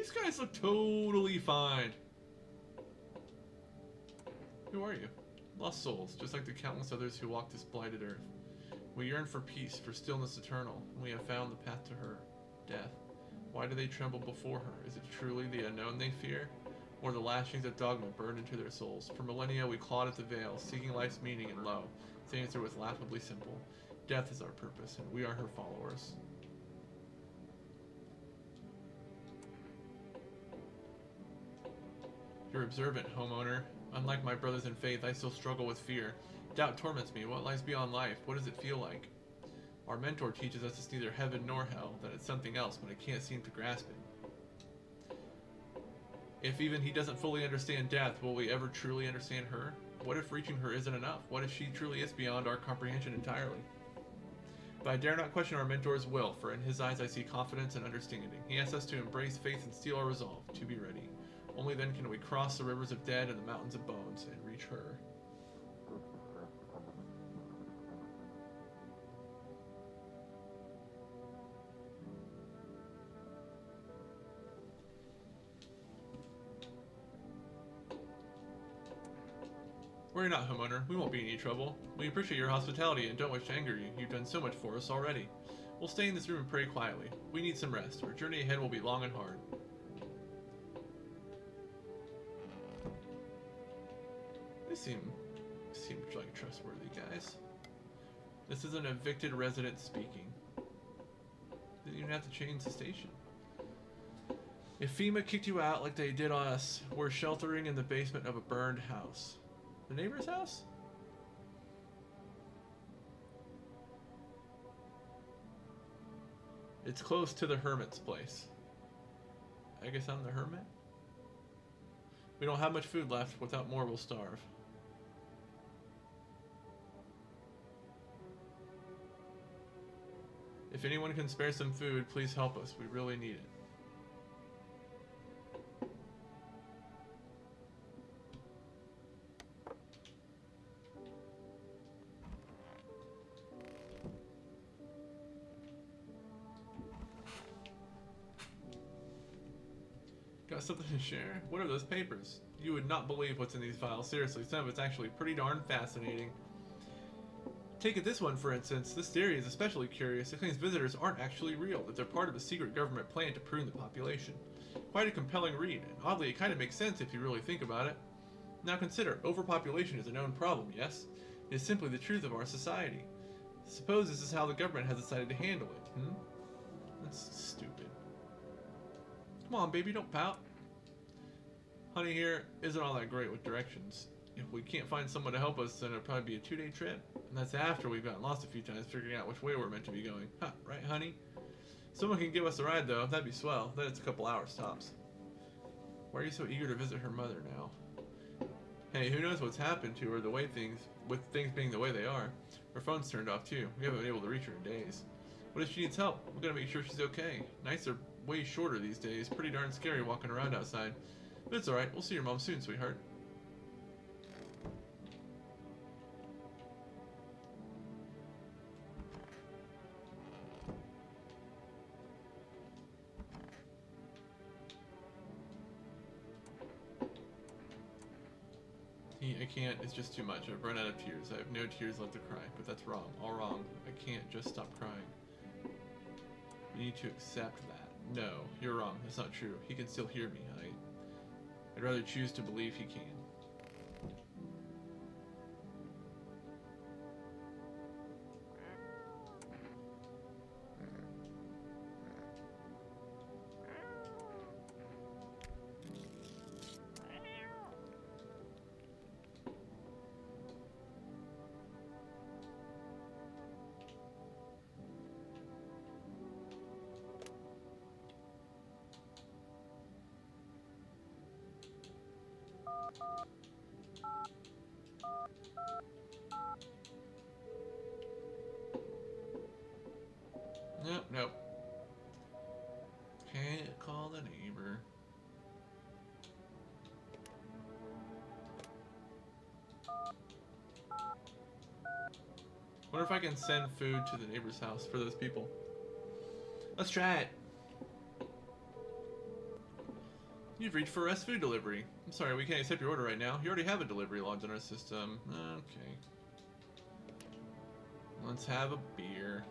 These guys look totally fine. Who are you? Lost souls, just like the countless others who walk this blighted earth. We yearn for peace, for stillness eternal, and we have found the path to her, death. Why do they tremble before her? Is it truly the unknown they fear? Or the lashings of dogma burned into their souls? For millennia we clawed at the veil, seeking life's meaning, and lo, the answer was laughably simple. Death is our purpose, and we are her followers. You're observant, homeowner. Unlike my brothers in faith, I still struggle with fear. Doubt torments me. What lies beyond life? What does it feel like? Our mentor teaches us it's neither heaven nor hell, that it's something else, but I can't seem to grasp it. If even he doesn't fully understand death, will we ever truly understand her? What if reaching her isn't enough? What if she truly is beyond our comprehension entirely? But I dare not question our mentor's will, for in his eyes I see confidence and understanding. He asks us to embrace faith and steel our resolve, to be ready. Only then can we cross the rivers of dead and the mountains of bones and reach her. Worry not, homeowner. We won't be in any trouble. We appreciate your hospitality and don't wish to anger you. You've done so much for us already. We'll stay in this room and pray quietly. We need some rest. Our journey ahead will be long and hard. They seem like trustworthy guys. This is an evicted resident speaking. Didn't even have to change the station. If FEMA kicked you out like they did us, we're sheltering in the basement of a burned house. The neighbor's house? It's close to the hermit's place. I guess I'm the hermit? We don't have much food left. Without more, we'll starve. If anyone can spare some food, please help us. We really need it. Got something to share? What are those papers? You would not believe what's in these files. Seriously, some of it's actually pretty darn fascinating. Take it this one, for instance. This theory is especially curious. It claims visitors aren't actually real, that they're part of a secret government plan to prune the population. Quite a compelling read, and oddly it kind of makes sense if you really think about it. Now consider, overpopulation is a known problem, yes? It is simply the truth of our society. Suppose this is how the government has decided to handle it, That's stupid. Come on, baby, don't pout. Honey here isn't all that great with directions. If we can't find someone to help us, then it'll probably be a 2-day trip. And that's after we've gotten lost a few times figuring out which way we're meant to be going. Huh, right, honey? Someone can give us a ride, though. That'd be swell. Then it's a couple hours tops. Why are you so eager to visit her mother now? Hey, who knows what's happened to her with things being the way they are. Her phone's turned off, too. We haven't been able to reach her in days. What if she needs help? We're gonna make sure she's okay. Nights are way shorter these days. Pretty darn scary walking around outside. But it's alright. We'll see your mom soon, sweetheart. I can't, it's just too much. I've run out of tears. I have no tears left to cry, but that's wrong. All wrong. I can't just stop crying. You need to accept that. No, you're wrong. That's not true. He can still hear me. I'd rather choose to believe he can. Nope. Can't call the neighbor. Wonder if I can send food to the neighbor's house for those people. Let's try it. You've reached for rest food delivery. I'm sorry, we can't accept your order right now. You already have a delivery logged in our system. Okay. Let's have a beer.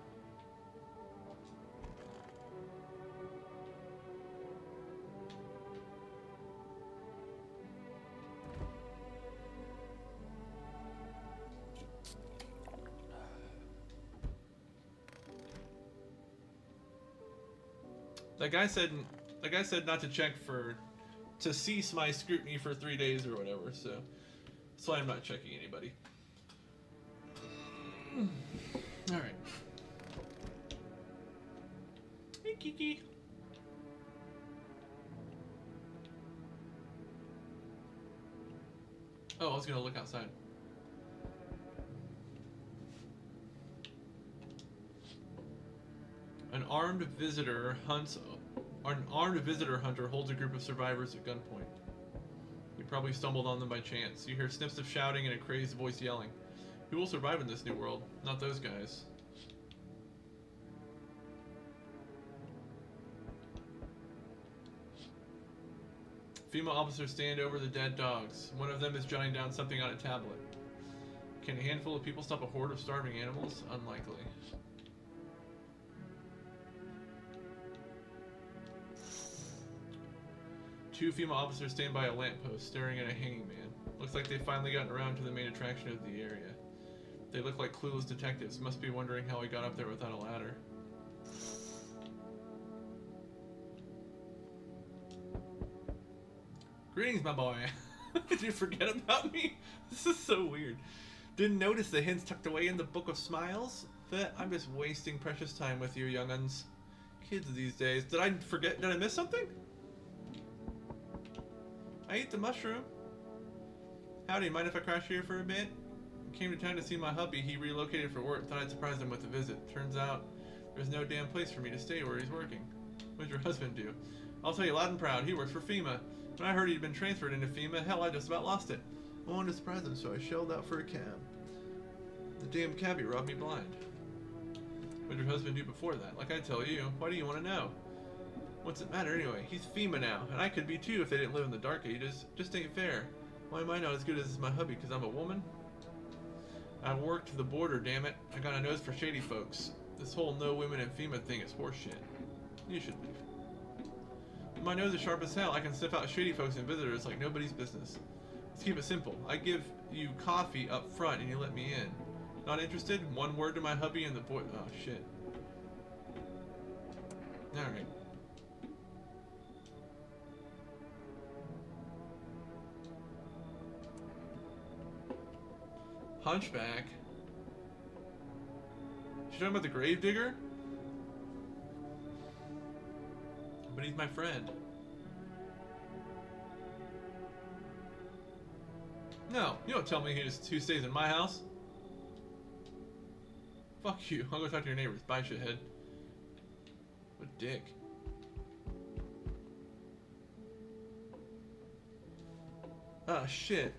That guy said not to check to cease my scrutiny for 3 days or whatever, so that's why I'm not checking anybody. Alright. Hey, Kiki. Oh, I was gonna look outside. An armed visitor hunter holds a group of survivors at gunpoint. You probably stumbled on them by chance. You hear snips of shouting and a crazed voice yelling. Who will survive in this new world? Not those guys. Female officers stand over the dead dogs. One of them is jotting down something on a tablet. Can a handful of people stop a horde of starving animals? Unlikely. Two female officers stand by a lamppost, staring at a hanging man. Looks like they've finally gotten around to the main attraction of the area. They look like clueless detectives, must be wondering how he got up there without a ladder. Greetings, my boy. Did you forget about me? This is so weird. Didn't notice the hints tucked away in the Book of Smiles? Bet I'm just wasting precious time with you young'uns. Kids these days. Did I forget? Did I miss something? I ate the mushroom. Howdy, mind if I crash here for a bit? Came to town to see my hubby. He relocated for work. Thought I'd surprise him with a visit. Turns out there's no damn place for me to stay where he's working. What'd your husband do? I'll tell you loud and proud. He works for FEMA. When I heard he'd been transferred into FEMA, hell, I just about lost it. I wanted to surprise him, so I shelled out for a cab. The damn cabbie robbed me blind. What'd your husband do before that? Like I tell you, why do you want to know? What's it matter anyway? He's FEMA now, and I could be too if they didn't live in the Dark Ages. Just ain't fair. Why am I not as good as my hubby? Because I'm a woman? I worked the border, damn it. I got a nose for shady folks. This whole no women in FEMA thing is horseshit. You should leave. My nose is sharp as hell. I can sniff out shady folks and visitors like nobody's business. Let's keep it simple. I give you coffee up front and you let me in. Not interested? One word to my hubby and the boy. Oh, shit. Alright. Hunchback? She's talking about the gravedigger? But he's my friend. No, you don't tell me who stays in my house. Fuck you. I'll go talk to your neighbors. Bye, shithead. What a dick. Ah, shit.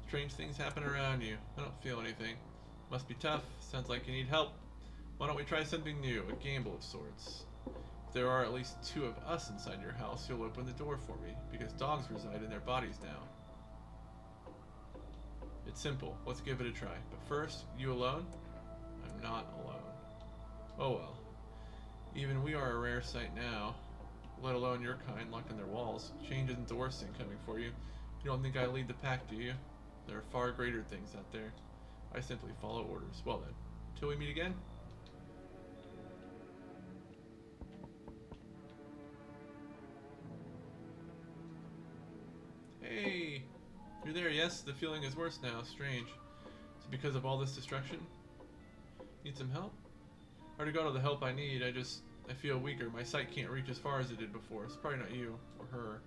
Strange things happen around you. I don't feel anything. Must be tough. Sounds like you need help. Why don't we try something new? A gamble of sorts. If there are at least 2 of us inside your house, you'll open the door for me, because dogs reside in their bodies now. It's simple. Let's give it a try. But first, you alone? I'm not alone. Oh well. Even we are a rare sight now, let alone your kind locked in their walls. Change isn't the worst thing coming for you. You don't think I lead the pack, do you? There are far greater things out there. I simply follow orders. Well then, till we meet again. Hey! You're there, yes? The feeling is worse now. Strange. Is it because of all this destruction? Need some help? I already got all the help I need. I feel weaker. My sight can't reach as far as it did before. It's probably not you or her.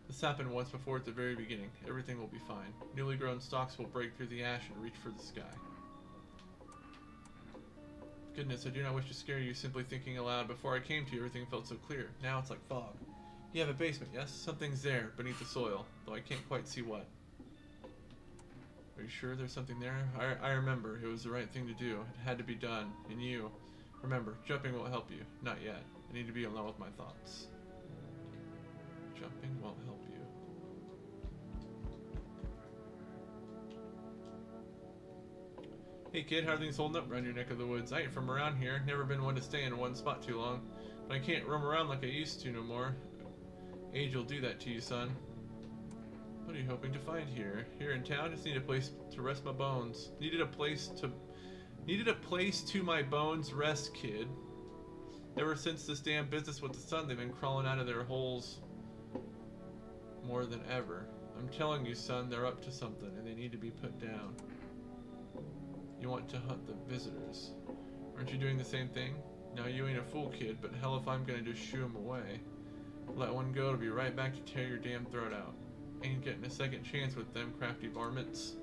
This happened once before at the very beginning. Everything will be fine. Newly grown stalks will break through the ash and reach for the sky. Goodness, I do not wish to scare you simply thinking aloud. Before I came to you, everything felt so clear. Now it's like fog. You have a basement, yes? Something's there, beneath the soil, though I can't quite see what. Are you sure there's something there? I remember. It was the right thing to do. It had to be done. And you. Remember, jumping won't help you. Not yet. I need to be alone with my thoughts. Jumping won't help you. Hey kid, how are things holding up around your neck of the woods? I ain't from around here. Never been one to stay in one spot too long. But I can't roam around like I used to no more. Age will do that to you, son. What are you hoping to find here? Here in town? Just need a place to rest my bones. Needed a place to my bones rest, kid. Ever since this damn business with the sun, they've been crawling out of their holes more than ever. I'm telling you, son, they're up to something, and they need to be put down. You want to hunt the visitors. Aren't you doing the same thing? Now, you ain't a fool, kid, but hell if I'm gonna just shoo 'em away. Let one go, it'll be right back to tear your damn throat out. Ain't getting a second chance with them crafty varmints.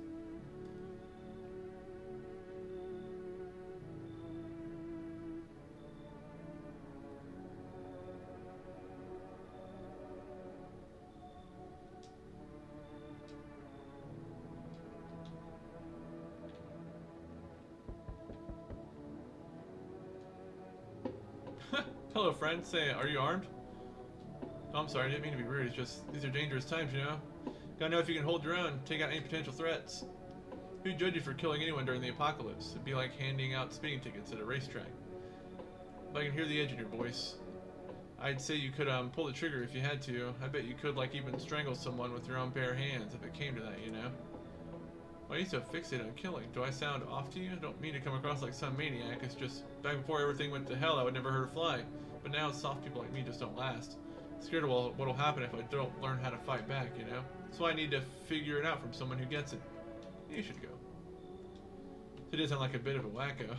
Hello, friend. Say, are you armed? Oh, I'm sorry, I didn't mean to be rude. It's just, these are dangerous times, you know? Gotta know if you can hold your own, take out any potential threats. Who'd judge you for killing anyone during the apocalypse? It'd be like handing out speeding tickets at a racetrack. But I can hear the edge in your voice. I'd say you could pull the trigger if you had to. I bet you could like even strangle someone with your own bare hands if it came to that, you know? Why are you so fixated on killing? Do I sound off to you? I don't mean to come across like some maniac. It's just, back before everything went to hell, I would never hurt a fly. But now soft people like me just don't last. Scared of what'll happen if I don't learn how to fight back, you know? So I need to figure it out from someone who gets it. You should go. It does sound like a bit of a wacko.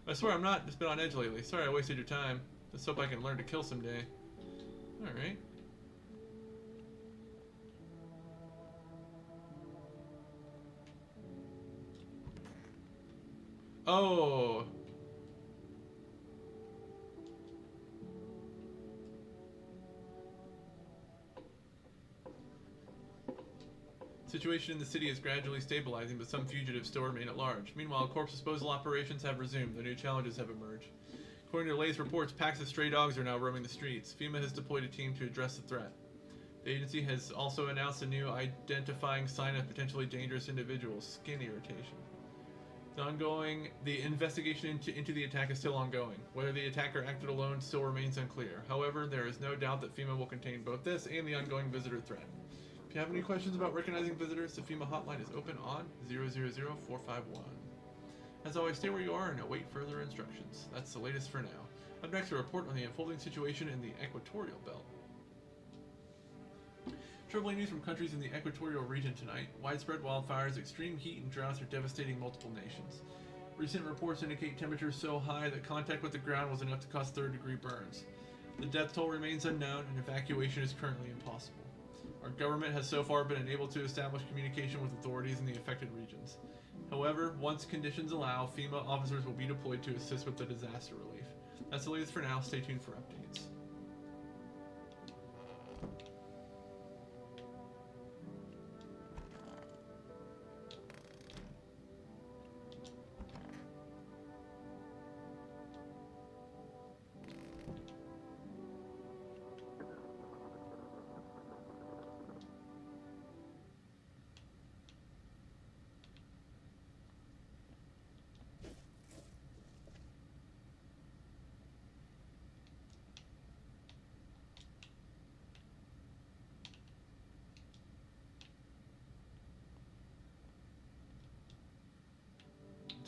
I swear I'm not. Just been on edge lately. Sorry I wasted your time. Let's hope I can learn to kill someday. Alright. Oh! Situation in the city is gradually stabilizing, but some fugitives still remain at large. Meanwhile, corpse disposal operations have resumed, though new challenges have emerged. According to the latest reports, packs of stray dogs are now roaming the streets. FEMA has deployed a team to address the threat. The agency has also announced a new identifying sign of potentially dangerous individuals, skin irritation. The investigation into the attack is still ongoing. Whether the attacker acted alone still remains unclear. However, there is no doubt that FEMA will contain both this and the ongoing visitor threat. If you have any questions about recognizing visitors, the FEMA hotline is open on 000-451. As always, stay where you are and await further instructions. That's the latest for now. Up next, a report on the unfolding situation in the equatorial belt. Troubling news from countries in the equatorial region tonight. Widespread wildfires, extreme heat, and droughts are devastating multiple nations. Recent reports indicate temperatures so high that contact with the ground was enough to cause third-degree burns. The death toll remains unknown, and evacuation is currently impossible. Our government has so far been unable to establish communication with authorities in the affected regions. However, once conditions allow, FEMA officers will be deployed to assist with the disaster relief. That's the latest for now. Stay tuned for updates.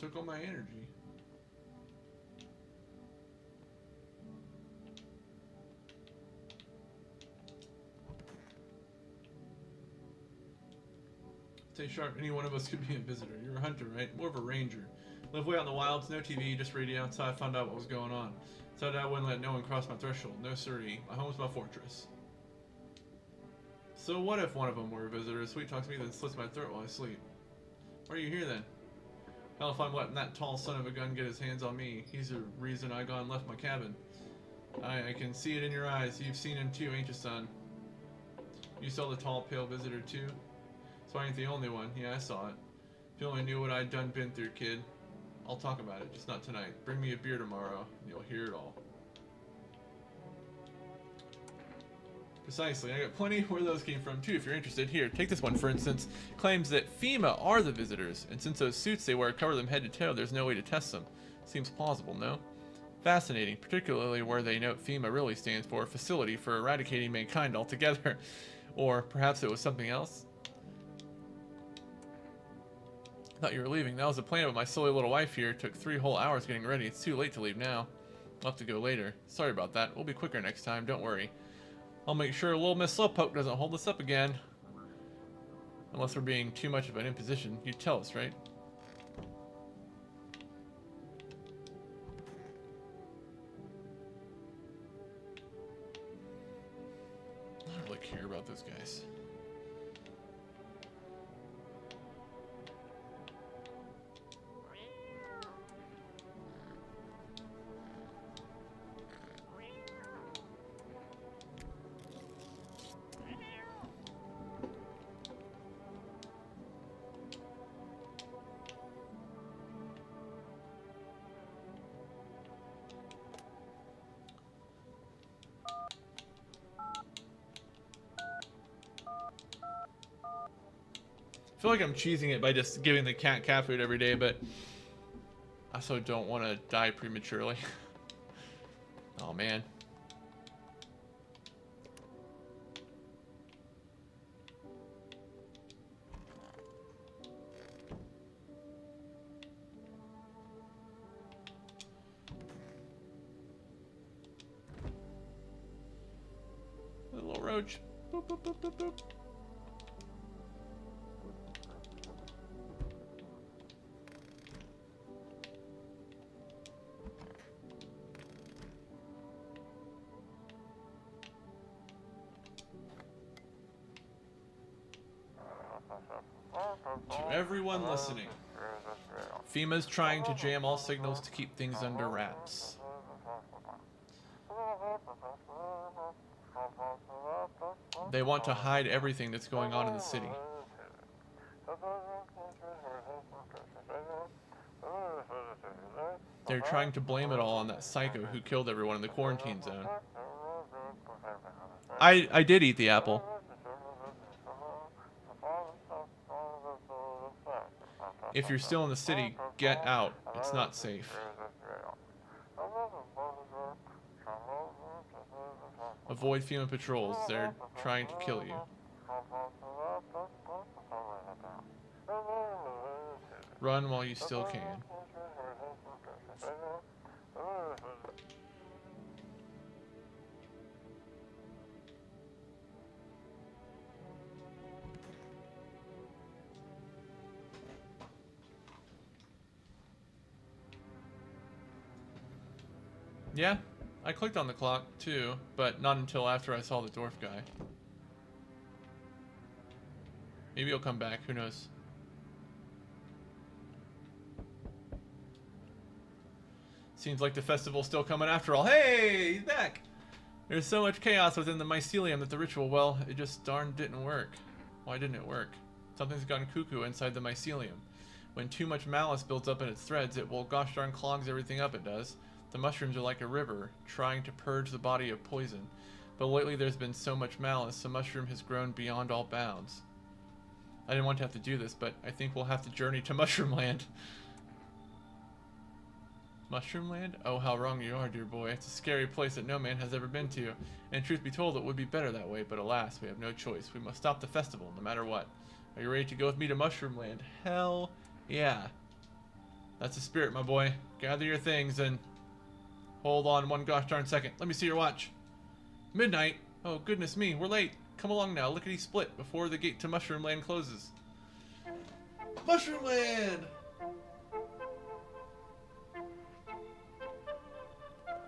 Took all my energy. Stay sharp. Any one of us could be a visitor. You're a hunter, right? More of a ranger. Live way out in the wilds, no TV, just radio. That's how I found out what was going on. So I wouldn't let no one cross my threshold. No siree. My home's my fortress. So what if one of them were a visitor? Sweet talks me, then slits my throat while I sleep. Why are you here then? Hell, if I'm letting that tall son of a gun get his hands on me, he's the reason I gone and left my cabin. I can see it in your eyes. You've seen him too, ain't you, son? You saw the tall, pale visitor too? So I ain't the only one. Yeah, I saw it. If you only knew what I'd done been through, kid. I'll talk about it, just not tonight. Bring me a beer tomorrow, and you'll hear it all. Precisely. I got plenty where those came from, too, if you're interested. Here, take this one, for instance. Claims that FEMA are the visitors, and since those suits they wear cover them head to toe, there's no way to test them. Seems plausible, no? Fascinating, particularly where they note FEMA really stands for Facility for Eradicating Mankind Altogether. Or perhaps it was something else? Thought you were leaving. That was the plan, but my silly little wife here took 3 whole hours getting ready. It's too late to leave now. I'll have to go later. Sorry about that. We'll be quicker next time, don't worry. I'll make sure little Miss Slowpoke doesn't hold us up again. Unless we're being too much of an imposition. You'd tell us, right? I don't really care about those guys. I feel like I'm cheesing it by just giving the cat food every day, but I also don't want to die prematurely. Oh man. A little roach. Boop, boop, boop, boop, boop. To everyone listening, FEMA's trying to jam all signals to keep things under wraps. They want to hide everything that's going on in the city. They're trying to blame it all on that psycho who killed everyone in the quarantine zone. I did eat the apple. If you're still in the city, get out. It's not safe. Avoid FEMA patrols. They're trying to kill you. Run while you still can. Yeah, I clicked on the clock too, but not until after I saw the dwarf guy. Maybe he'll come back, who knows. Seems like the festival's still coming after all. Hey, he's back! There's so much chaos within the mycelium that the ritual, well, it just darn didn't work. Why didn't it work? Something's gone cuckoo inside the mycelium. When too much malice builds up in its threads, it will gosh darn clogs everything up, it does. The mushrooms are like a river, trying to purge the body of poison. But lately there's been so much malice, the mushroom has grown beyond all bounds. I didn't want to have to do this, but I think we'll have to journey to Mushroom Land. Mushroom Land? Oh, how wrong you are, dear boy. It's a scary place that no man has ever been to. And truth be told, it would be better that way, but alas, we have no choice. We must stop the festival, no matter what. Are you ready to go with me to Mushroom Land? Hell yeah. That's the spirit, my boy. Gather your things and... Hold on one gosh darn second. Let me see your watch. Midnight? Oh, goodness me, we're late. Come along now, lickety-split, before the gate to Mushroom Land closes. Mushroom Land!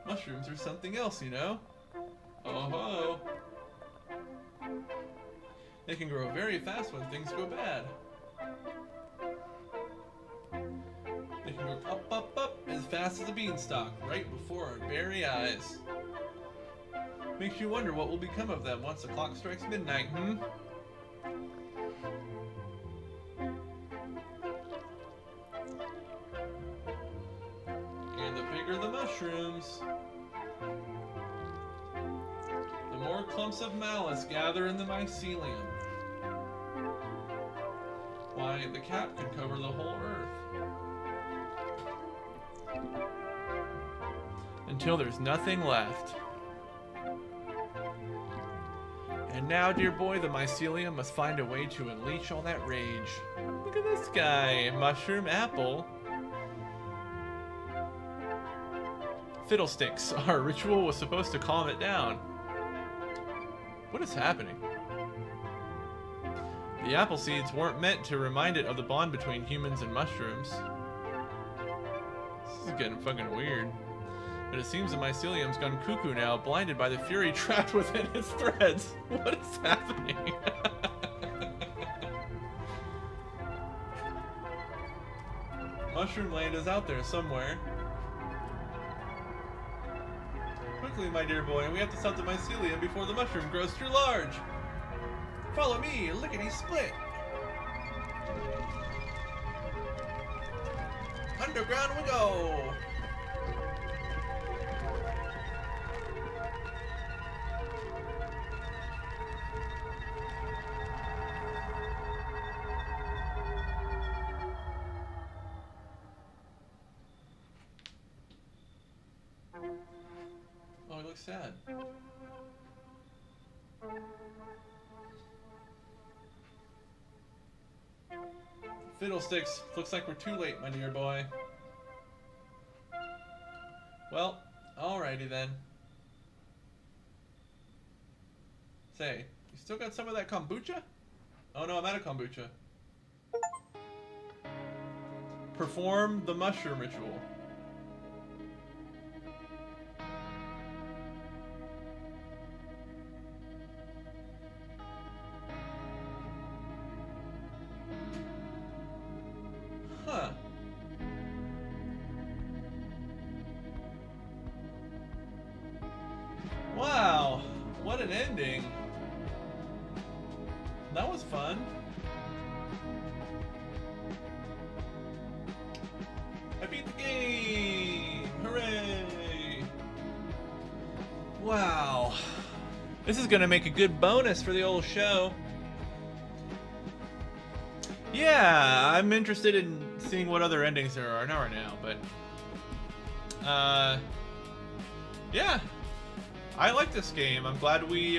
Mushrooms are something else, you know? Oh-ho! They can grow very fast when things go bad. They can go up, up, up, as fast as a beanstalk, right before our very eyes. Makes you wonder what will become of them once the clock strikes midnight, hmm? mushrooms, the more clumps of malice gather in the mycelium. Why, the cap can cover the whole earth. Until there's nothing left. And now, dear boy, the mycelium must find a way to unleash all that rage. Look at this guy, mushroom apple. Fiddlesticks, our ritual was supposed to calm it down. What is happening? The apple seeds weren't meant to remind it of the bond between humans and mushrooms. This is getting fucking weird. But it seems the mycelium's gone cuckoo now, blinded by the fury trapped within its threads. What is happening? Mushroom Land is out there somewhere. Quickly, my dear boy, we have to stop the mycelium before the mushroom grows too large. Follow me, lickety-split. Underground we go. Oh, he looks sad. Fiddlesticks, looks like we're too late, my dear boy. Well, alrighty then. Say, you still got some of that kombucha? Oh no, I'm out of kombucha. Perform the mushroom ritual. Huh. Wow, what an ending. That was fun. I beat the game! Hooray! Wow. This is gonna make a good bonus for the old show. Yeah, I'm interested in seeing what other endings there are. Not right now, but yeah, I like this game. I'm glad we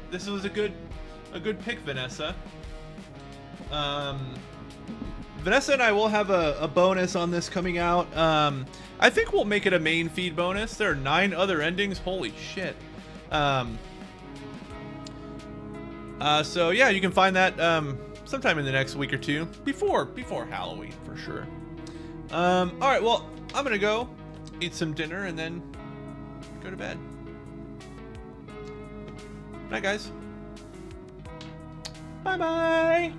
this was a good pick, Vanessa. Vanessa and I will have a bonus on this coming out. I think we'll make it a main feed bonus. There are 9 other endings. Holy shit. So yeah, you can find that sometime in the next week or two, before Halloween for sure. All right, well, I'm gonna go eat some dinner and then go to bed. Night, guys. Bye bye.